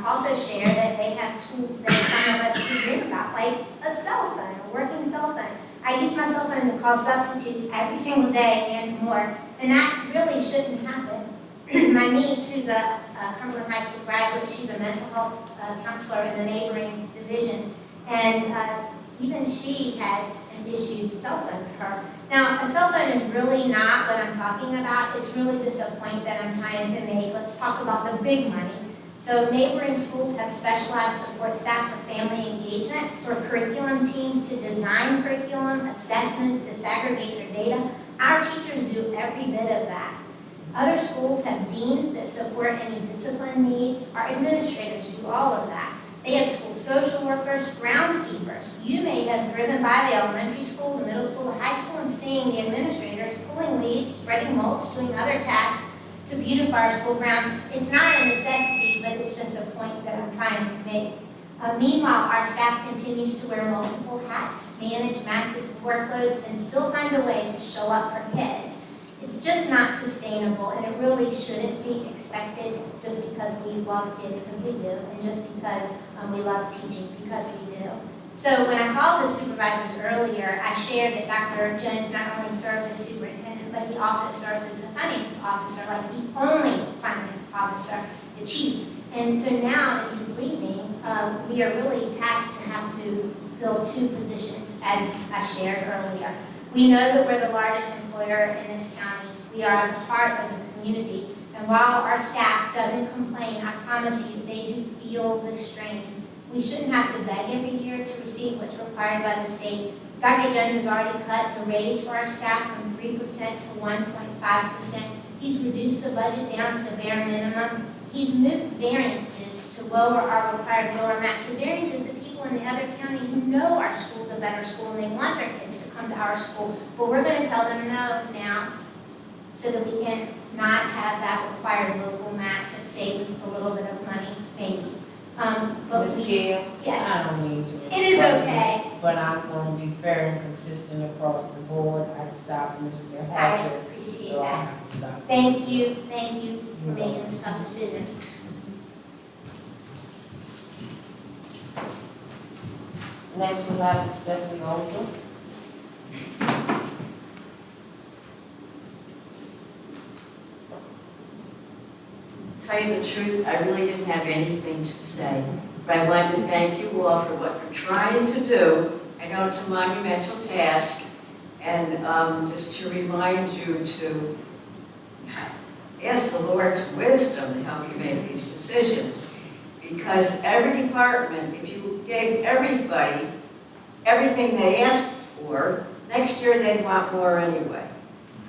also share that they have tools that some of us can dream about, like a cell phone, a working cell phone. I use my cell phone to call substitutes every single day and more, and that really shouldn't happen. My niece, who's a Cumberland High School graduate, she's a mental health counselor in a neighboring division, and even she has an issued cell phone for her. Now, a cell phone is really not what I'm talking about. It's really just a point that I'm trying to make. Let's talk about the big money. So neighboring schools have specialized support staff for family engagement, for curriculum teams to design curriculum, assessments to segregate their data. Our teachers do every bit of that. Other schools have deans that support any discipline needs. Our administrators do all of that. They have school social workers, groundskeepers. You may have driven by the elementary school, the middle school, the high school, and seeing the administrators pulling weeds, spreading mulch, doing other tasks to beautify our school grounds. It's not a necessity, but it's just a point that I'm trying to make. Meanwhile, our staff continues to wear multiple hats, manage massive workloads, and still find a way to show up for kids. It's just not sustainable, and it really shouldn't be expected just because we love kids, because we do, and just because we love teaching, because we do. So when I called the supervisors earlier, I shared that Dr. Jones not only serves as superintendent, but he also serves as a finance officer, like the only finance officer, the chief. And so now that he's leaving, we are really tasked to have to fill 2 positions, as I shared earlier. We know that we're the largest employer in this county. We are at the heart of the community. And while our staff doesn't complain, I promise you, they do feel the strain. We shouldn't have to beg every year to receive what's required by the state. Dr. Jones has already cut the raise for our staff from 3% to 1.5%. He's reduced the budget down to the bare minimum. He's moved variances to lower our required lower match. So variances that people in the other county who know our school's a better school and they want their kids to come to our school, but we're going to tell them no now so that we can not have that required local match that saves us a little bit of money, maybe. But Ms. Gill? Yes. I don't mean to. It is okay. But I'm going to be fair and consistent across the board. I stopped Mr. I Hatcher, appreciate so I that. have to stop. Thank you for making this tough decision. Next, we have Stephanie Olson. Tell you the truth, I really didn't have anything to say. But I wanted to thank you all for what you're trying to do. I know it's a monumental task, and just to remind you to ask the Lord's wisdom to help you make these decisions. Because every department, if you gave everybody everything they asked for, next year they'd want more anyway.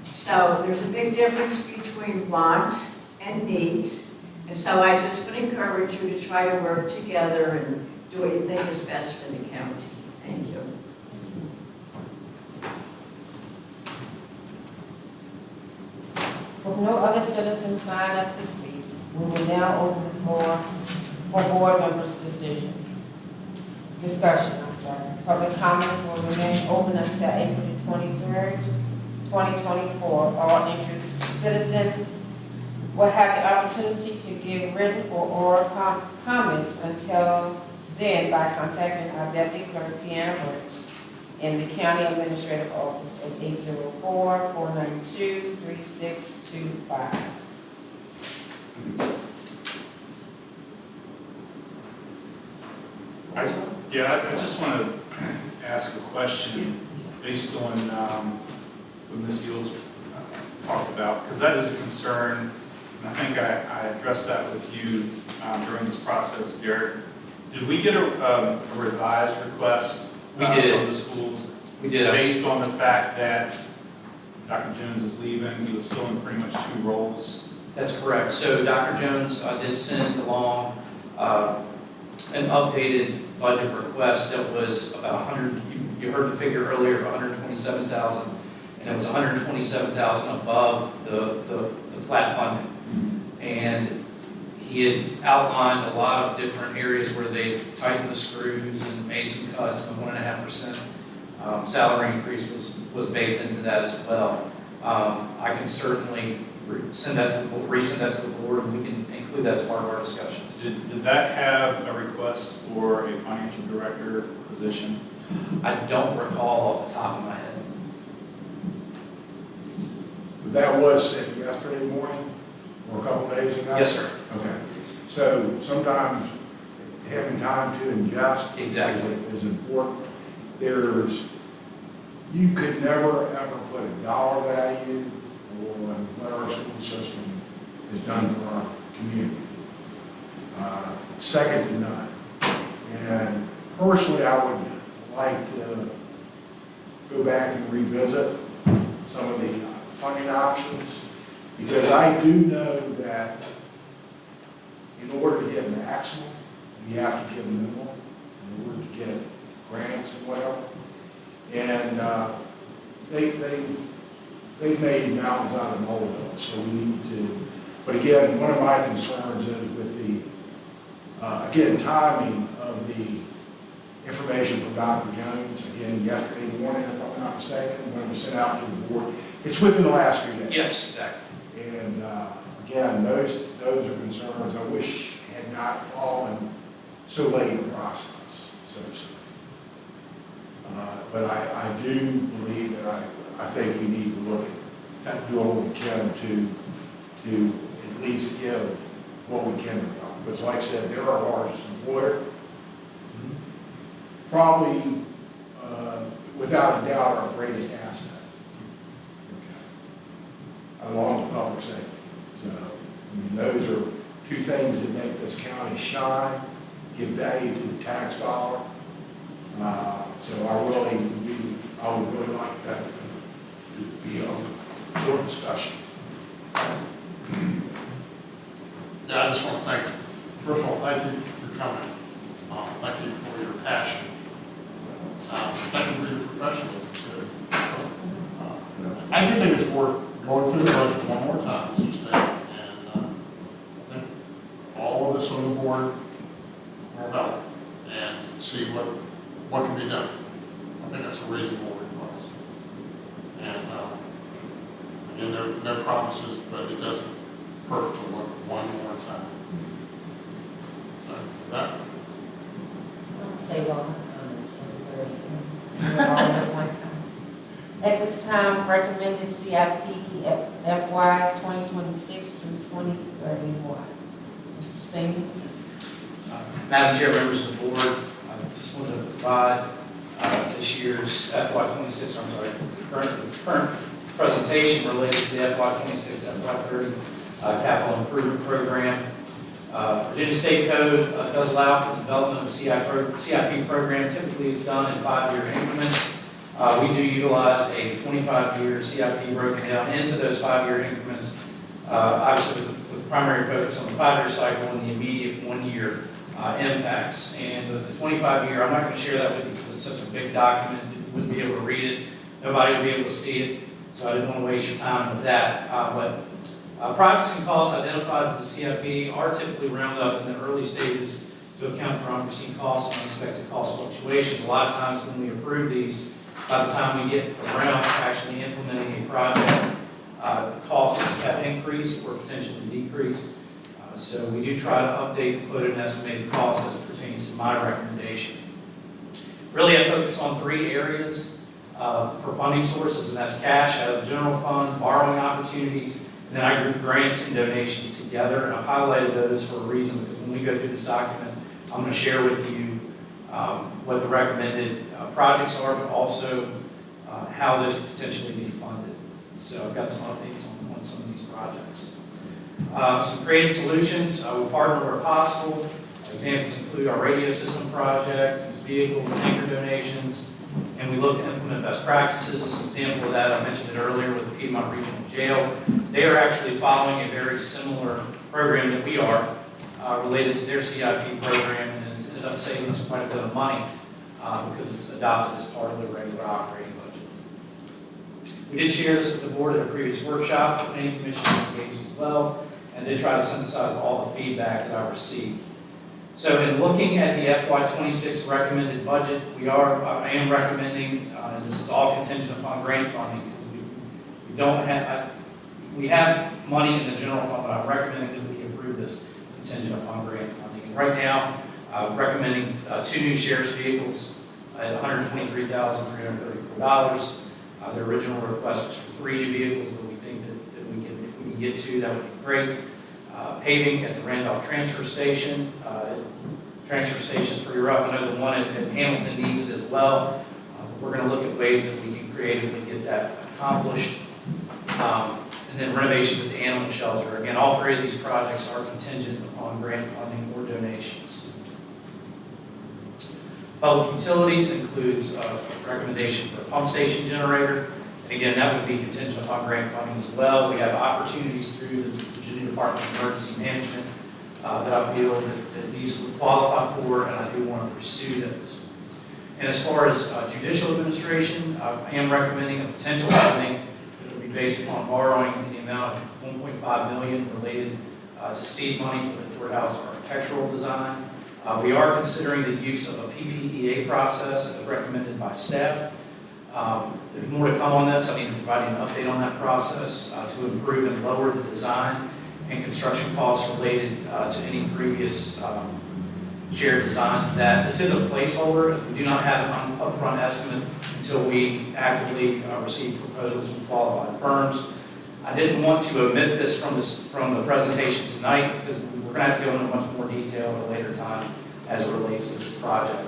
So there's a big difference between wants and needs. And so I just would encourage you to try to work together and do what you think is best for the county. Thank you. other citizens signed up to speak. We will now open the floor for board members' discussion. Public comments will remain open until April the 23rd, 2024. All interested citizens will have the opportunity to give written or oral comments until then by contacting our Deputy Clerk, Tiana Birch, in the County Administrative Office at 804-492-3625. I just want to ask a question based on what Ms. Gills talked about, because that is a concern, and I think I addressed that with you during this process, Derek. Did we get a revised request We did. from the schools? We did. Based on the fact that Dr. Jones is leaving, he was filling pretty much 2 roles? That's correct. So Dr. Jones did send along an updated budget request that was about 100, you heard the figure earlier, of 127,000, and it was 127,000 above the flat funding. And he had outlined a lot of different areas where they've tightened the screws and made some cuts, and the 1.5% salary increase was baked into that as well. I can certainly resend that to the board, and we can include that as part of our discussions. Did that have a request for a financial director position? I don't recall off the top of my head. That was sent yesterday morning or a couple days ago? Yes, sir. Okay. So sometimes having time to ingest Exactly. is important. You could never ever put a dollar value on what our school system has done for our community. Second to none. And personally, I would like to go back and revisit some of the funding options, because I do know that in order to get maximum, you have to get minimal in order to get grants and whatever. And they've made mountains out of molehills, so we need to. But again, one of my concerns is with the timing of the information from Dr. Jones. Again, yesterday morning, if I'm not mistaken, when it was sent out to the board. It's within the last few days. Yes, exactly. And again, those are concerns I wish had not fallen so late in the process, so to speak. But I do believe that I think we need to look at doing what we can to at least give what we can to them. Because like I said, they're our largest employer. Probably, without a doubt, our greatest asset. Along with public safety. So, I mean, those are 2 things that make this county shine, give value to the tax dollar. So I would really like that to be a short discussion. Yeah, I just want to thank you. First of all, thank you for coming. Thank you for your passion. Thank you for your professionalism, too. I do think it's worth going through the budget one more time, as you said, and I think all of us on the board will help and see what can be done. I think that's a reasonable request. And again, no promises, but it doesn't hurt to look one more time. So with that. I'll say all my comments all at one time. At this time, recommended CIP FY 2026 through 2031. Mr. Stamey? Madam Chair, members of the board, I just wanted to provide this year's FY 26, current presentation related to the FY 26, FY 30 capital improvement program. Virginia State Code does allow for the development of a CIP program. Typically, it's done in 5-year increments. We do utilize a 25-year CIP broken down into those 5-year increments, obviously with primary focus on the 5-year cycle and the immediate 1-year impacts. And the 25-year, I'm not going to share that with you because it's such a big document. You wouldn't be able to read it. Nobody would be able to see it. So I didn't want to waste your time with that. But Projects and costs identified for the CIP are typically rounded up in the early stages to account for unforeseen costs and unexpected cost fluctuations. A lot of times when we approve these, by the time we get around to actually implementing a project, costs have increased or potentially decreased. So we do try to update and put an estimated cost as it pertains to my recommendation. Really, I focus on 3 areas for funding sources, and that's cash out of the general fund, borrowing opportunities, and then I group grants and donations together, and I've highlighted those for a reason, because when we go through this document, I'm going to share with you what the recommended projects are, but also how this could potentially be funded. So I've got some updates on some of these projects. Some creative solutions, we partner where possible. Examples include our radio system project, used vehicles, tanker donations, and we look to implement best practices. An example of that, I mentioned it earlier with the Piedmont Regional Jail. They are actually following a very similar program that we are related to their CIP program, and it's ended up saving us quite a bit of money because it's adopted as part of the regular operating budget. We did share this with the board at a previous workshop. The planning commission was engaged as well, and did try to synthesize all the feedback that I received. So in looking at the FY26 recommended budget, I am recommending, and this is all contingent upon grant funding, because we don't have, we have money in the general fund, but I'm recommending that we approve this contingent upon grant funding. And right now, I'm recommending 2 new sheriff's vehicles at $123,334. Their original request was for 3 new vehicles, but we think that if we can get 2, that would be great. Paving at the Randolph Transfer Station. Transfer station is pretty rough. I know the one at Hamilton needs it as well. We're going to look at ways that we can creatively get that accomplished. And then renovations at the animal shelter. Again, all 3 of these projects are contingent upon grant funding or donations. Public utilities includes a recommendation for a pump station generator. And again, that would be contingent upon grant funding as well. We have opportunities through the Virginia Department of Emergency Management that I feel that these would qualify for, and I do want to pursue those. And as far as judicial administration, I am recommending a potential funding that would be based upon borrowing in the amount of $1.5 million related to seed money for the courthouse architectural design. We are considering the use of a PPEA process as recommended by staff. There's more to come on this. I need to provide you an update on that process to improve and lower the design and construction costs related to any previous shared designs of that. This is a placeholder, as we do not have an upfront estimate until we actively receive proposals from qualified firms. I didn't want to omit this from the presentation tonight because we're going to have to go into much more detail at a later time as it relates to this project.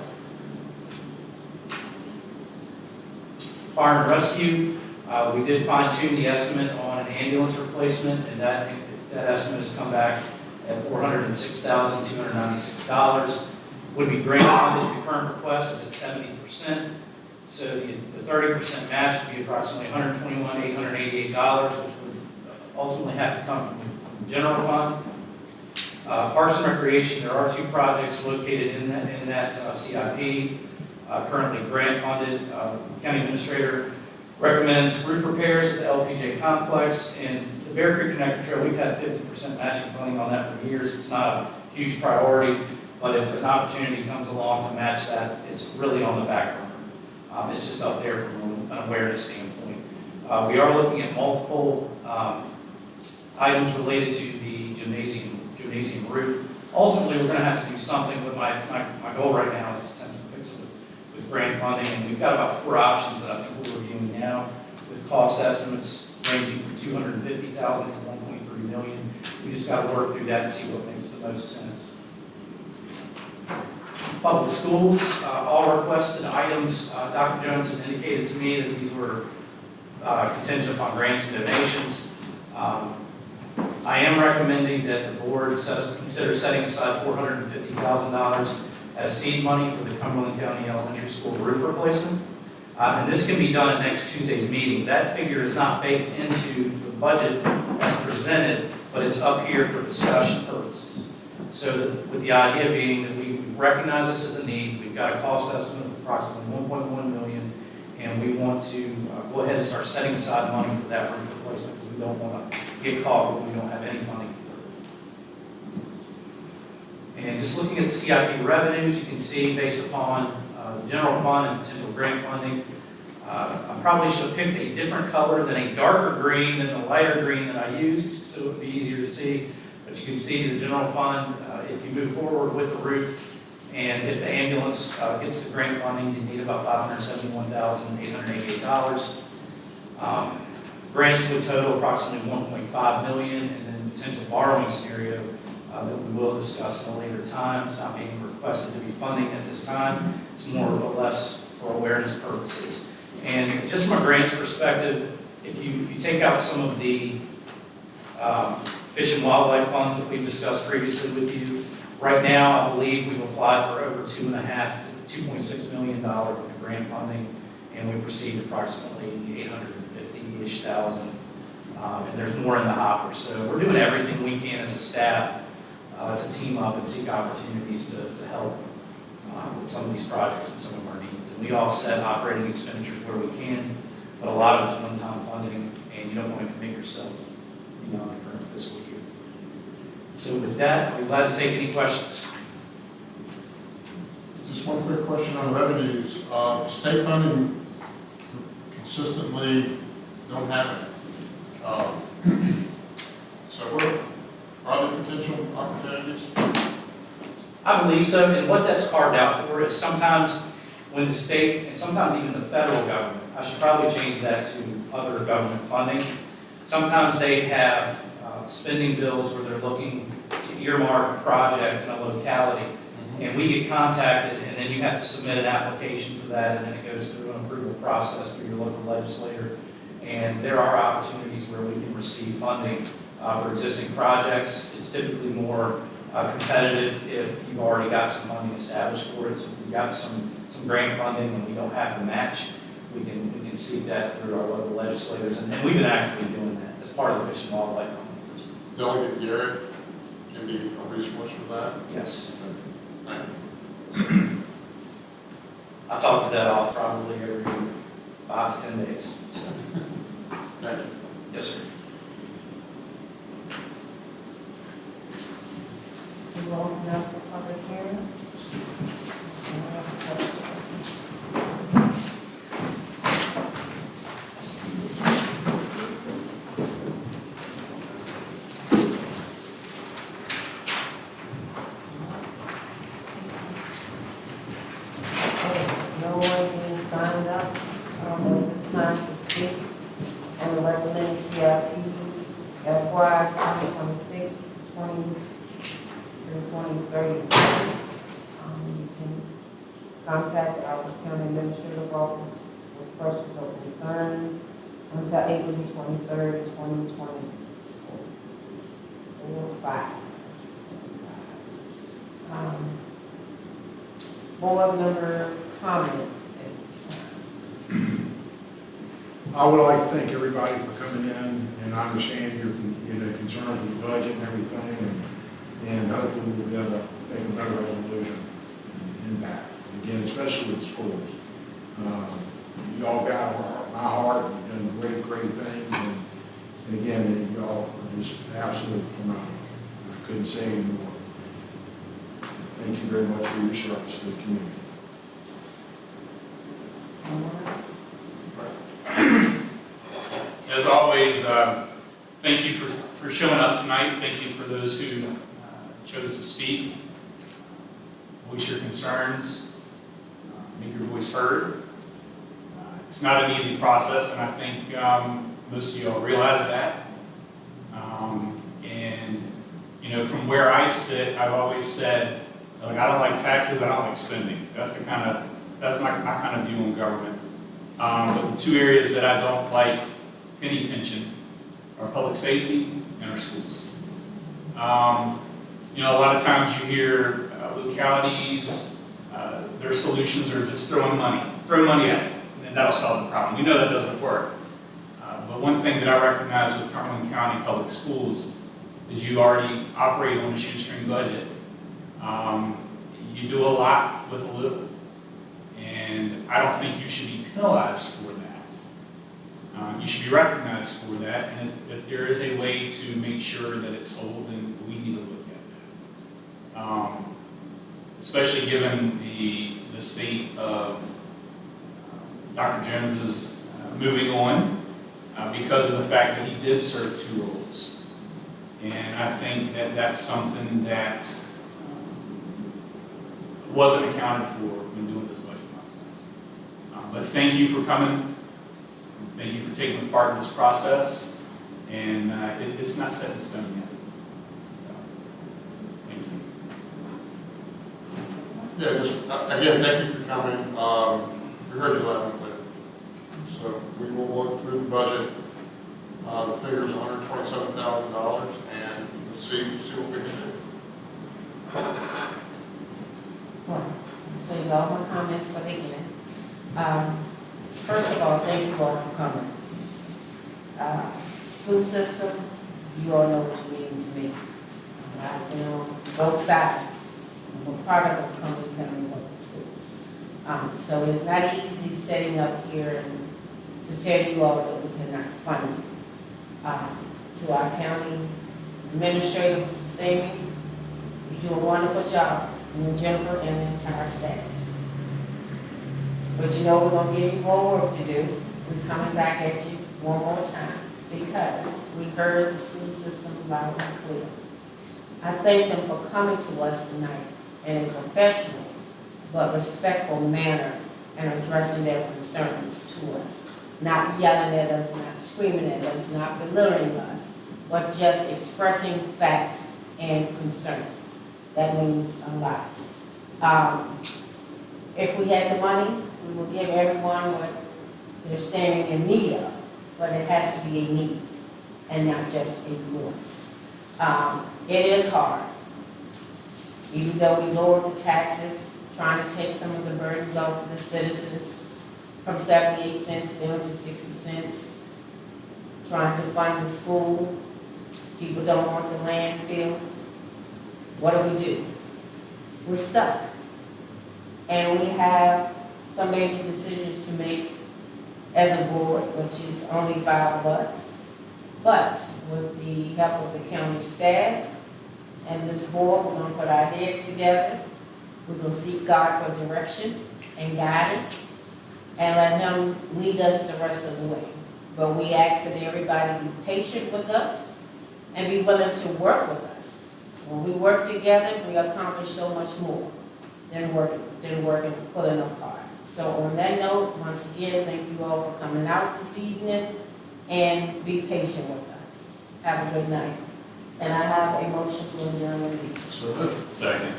Fire and rescue, we did fine-tune the estimate on an ambulance replacement, and that estimate has come back at $406,296. Would be grant funded. The current request is at 70%. So the 30% match would be approximately $121,888, which would ultimately have to come from the general fund. Parks and Recreation, there are 2 projects located in that CIP, currently grant funded. County Administrator recommends roof repairs at the LPJ complex, and the Bear Creek Connector Trail, we've had 50% matching funding on that for years. It's not a huge priority, but if an opportunity comes along to match that, it's really on the back burner. It's just up there from an awareness standpoint. We are looking at multiple items related to the gymnasium roof. Ultimately, we're going to have to do something, but my goal right now is to attempt to fix it with grant funding, and we've got about 4 options that I think we're reviewing now, with cost estimates ranging from $250,000 to $1.3 million. We just got to work through that and see what makes the most sense. Public schools, all requested items. Dr. Jones had indicated to me that these were contingent upon grants and donations. I am recommending that the board consider setting aside $450,000 as seed money for the Cumberland County Elementary School roof replacement. And this can be done at next Tuesday's meeting. That figure is not baked into the budget as presented, but it's up here for discussion purposes. So with the idea being that we recognize this as a need, we've got a cost estimate of approximately $1.1 million, and we want to go ahead and start setting aside money for that roof replacement. we don't want to get caught when we don't have any funding for it. And just looking at the CIP revenues, you can see based upon the general fund and potential grant funding, I probably should have picked a different color than a darker green than the lighter green that I used, so it would be easier to see. But you can see the general fund, if you move forward with the roof, and if the ambulance gets the grant funding, you need about $571,888. Grants would total approximately $1.5 million, and then potential borrowing scenario that we will discuss in a later time. It's not being requested to be funding at this time. It's more or less for awareness purposes. And just from a grants perspective, if you take out some of the fish and wildlife funds that we've discussed previously with you, right now I believe we've applied for over $2.5 to $2.6 million worth of grant funding, and we've received approximately $850-ish thousand, and there's more in the hopper. So we're doing everything we can as a staff to team up and seek opportunities to help with some of these projects and some of our needs. And we offset operating expenditures where we can, but a lot of it's one-time funding, and you don't want to commit yourself beyond the current fiscal year. So with that, I'll be glad to take any questions. Just one quick question on revenues. State funding consistently don't have it. So are there potential opportunities? I believe so, and what that's carved out for is sometimes when the state, and sometimes even the federal government, I should probably change that to other government funding, sometimes they have spending bills where they're looking to earmark a project in a locality, and we get contacted, and then you have to submit an application for that, and then it goes through an approval process through your local legislator. And there are opportunities where we can receive funding for existing projects. It's typically more competitive if you've already got some funding established for it. So if we've got some grant funding and we don't have the match, we can seek that through our local legislators. And we've been actively doing that as part of the Fish and Wildlife Fund. Delegate Garrett can be a resource for that? Yes. Thank you. I talk to that off probably every 5 to 10 days. So. Thank you. Yes, sir. We will open up the public hearing. No one being signed up at this time to speak. And the recommended CIP FY 2026, 20 through 2030. You can contact our county administrative office with questions or concerns until April 23rd, 2024. Board member comments at this time. I would like to thank everybody for coming in, and I understand your concerns with the budget and everything, and hopefully we'll be able to make a better resolution impact. Again, especially with the schools. Y'all got my heart, you've done great things, and again, y'all are just absolutely phenomenal. I couldn't say any more. Thank you very much for your service to the community. As always, thank you for showing up tonight. Thank you for those who chose to speak, voice your concerns, make your voice heard. It's not an easy process, and I think most of you all realize that. And from where I sit, I've always said, look, I don't like taxes, I don't like spending. That's my kind of view on government. But the two areas that I don't like penny pinching are public safety and our schools. A lot of times you hear localities, their solutions are just throw money at it, and that'll solve the problem. We know that doesn't work. But one thing that I recognize with Cumberland County Public Schools is you already operate on a shoestring budget. You do a lot with a little, and I don't think you should be penalized for that. you should be recognized for that, and if there is a way to make sure that it's whole, then we need to look at that. Especially given the state of Dr. Jones's moving on, because of the fact that he did serve 2 roles. And I think that that's something that wasn't accounted for when doing this budget process. But thank you for coming. Thank you for taking part in this process. And it's not set in stone yet. So, thank you. Yeah, just, again, thank you for coming. We heard you loud and clear. So we will look through the budget. The figure is $127,000, and let's see what we can do. Well, so you all my comments for the end. First of all, thank you all for coming. School system, you all know what you mean to me. I've been on both sides. I'm a product of Cumberland County Public Schools. So it's not easy sitting up here and to tell you all that we cannot fund you. To our county administrator, Mrs. Stamey, you do a wonderful job, you and Jennifer and the entire staff. But you know we're gonna give you more work to do. We're coming back at you one more time because we heard the school system loud and clear. I thank them for coming to us tonight in a professional but respectful manner and addressing their concerns to us. Not yelling at us, not screaming at us, not belittling us, but just expressing facts and concerns. That means a lot. If we had the money, we will give everyone what they're standing in need of, but it has to be a need and not just a want. It is hard. Even though we lowered the taxes, trying to take some of the burdens off of the citizens, from 78 cents down to 60 cents, trying to fund the school. People don't want the landfill. What do? We're stuck. And we have some major decisions to make as a board, which is only 5 of us. But with the help of the county staff and this board, we're gonna put our heads together. We're gonna seek God for direction and guidance, and let Him lead us the rest of the way. But we ask that everybody be patient with us and be willing to work with us. When we work together, we accomplish so much more than working, pulling apart. So on that note, once again, thank you all for coming out this evening and be patient with us. Have a good night. And I have a motion to adjourn the meeting. Second.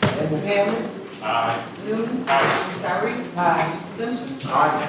Mr. Hamlin? Aye. Mr. Newton? Aye. Mr. Tyree? Aye. Mr. Simpson? Aye.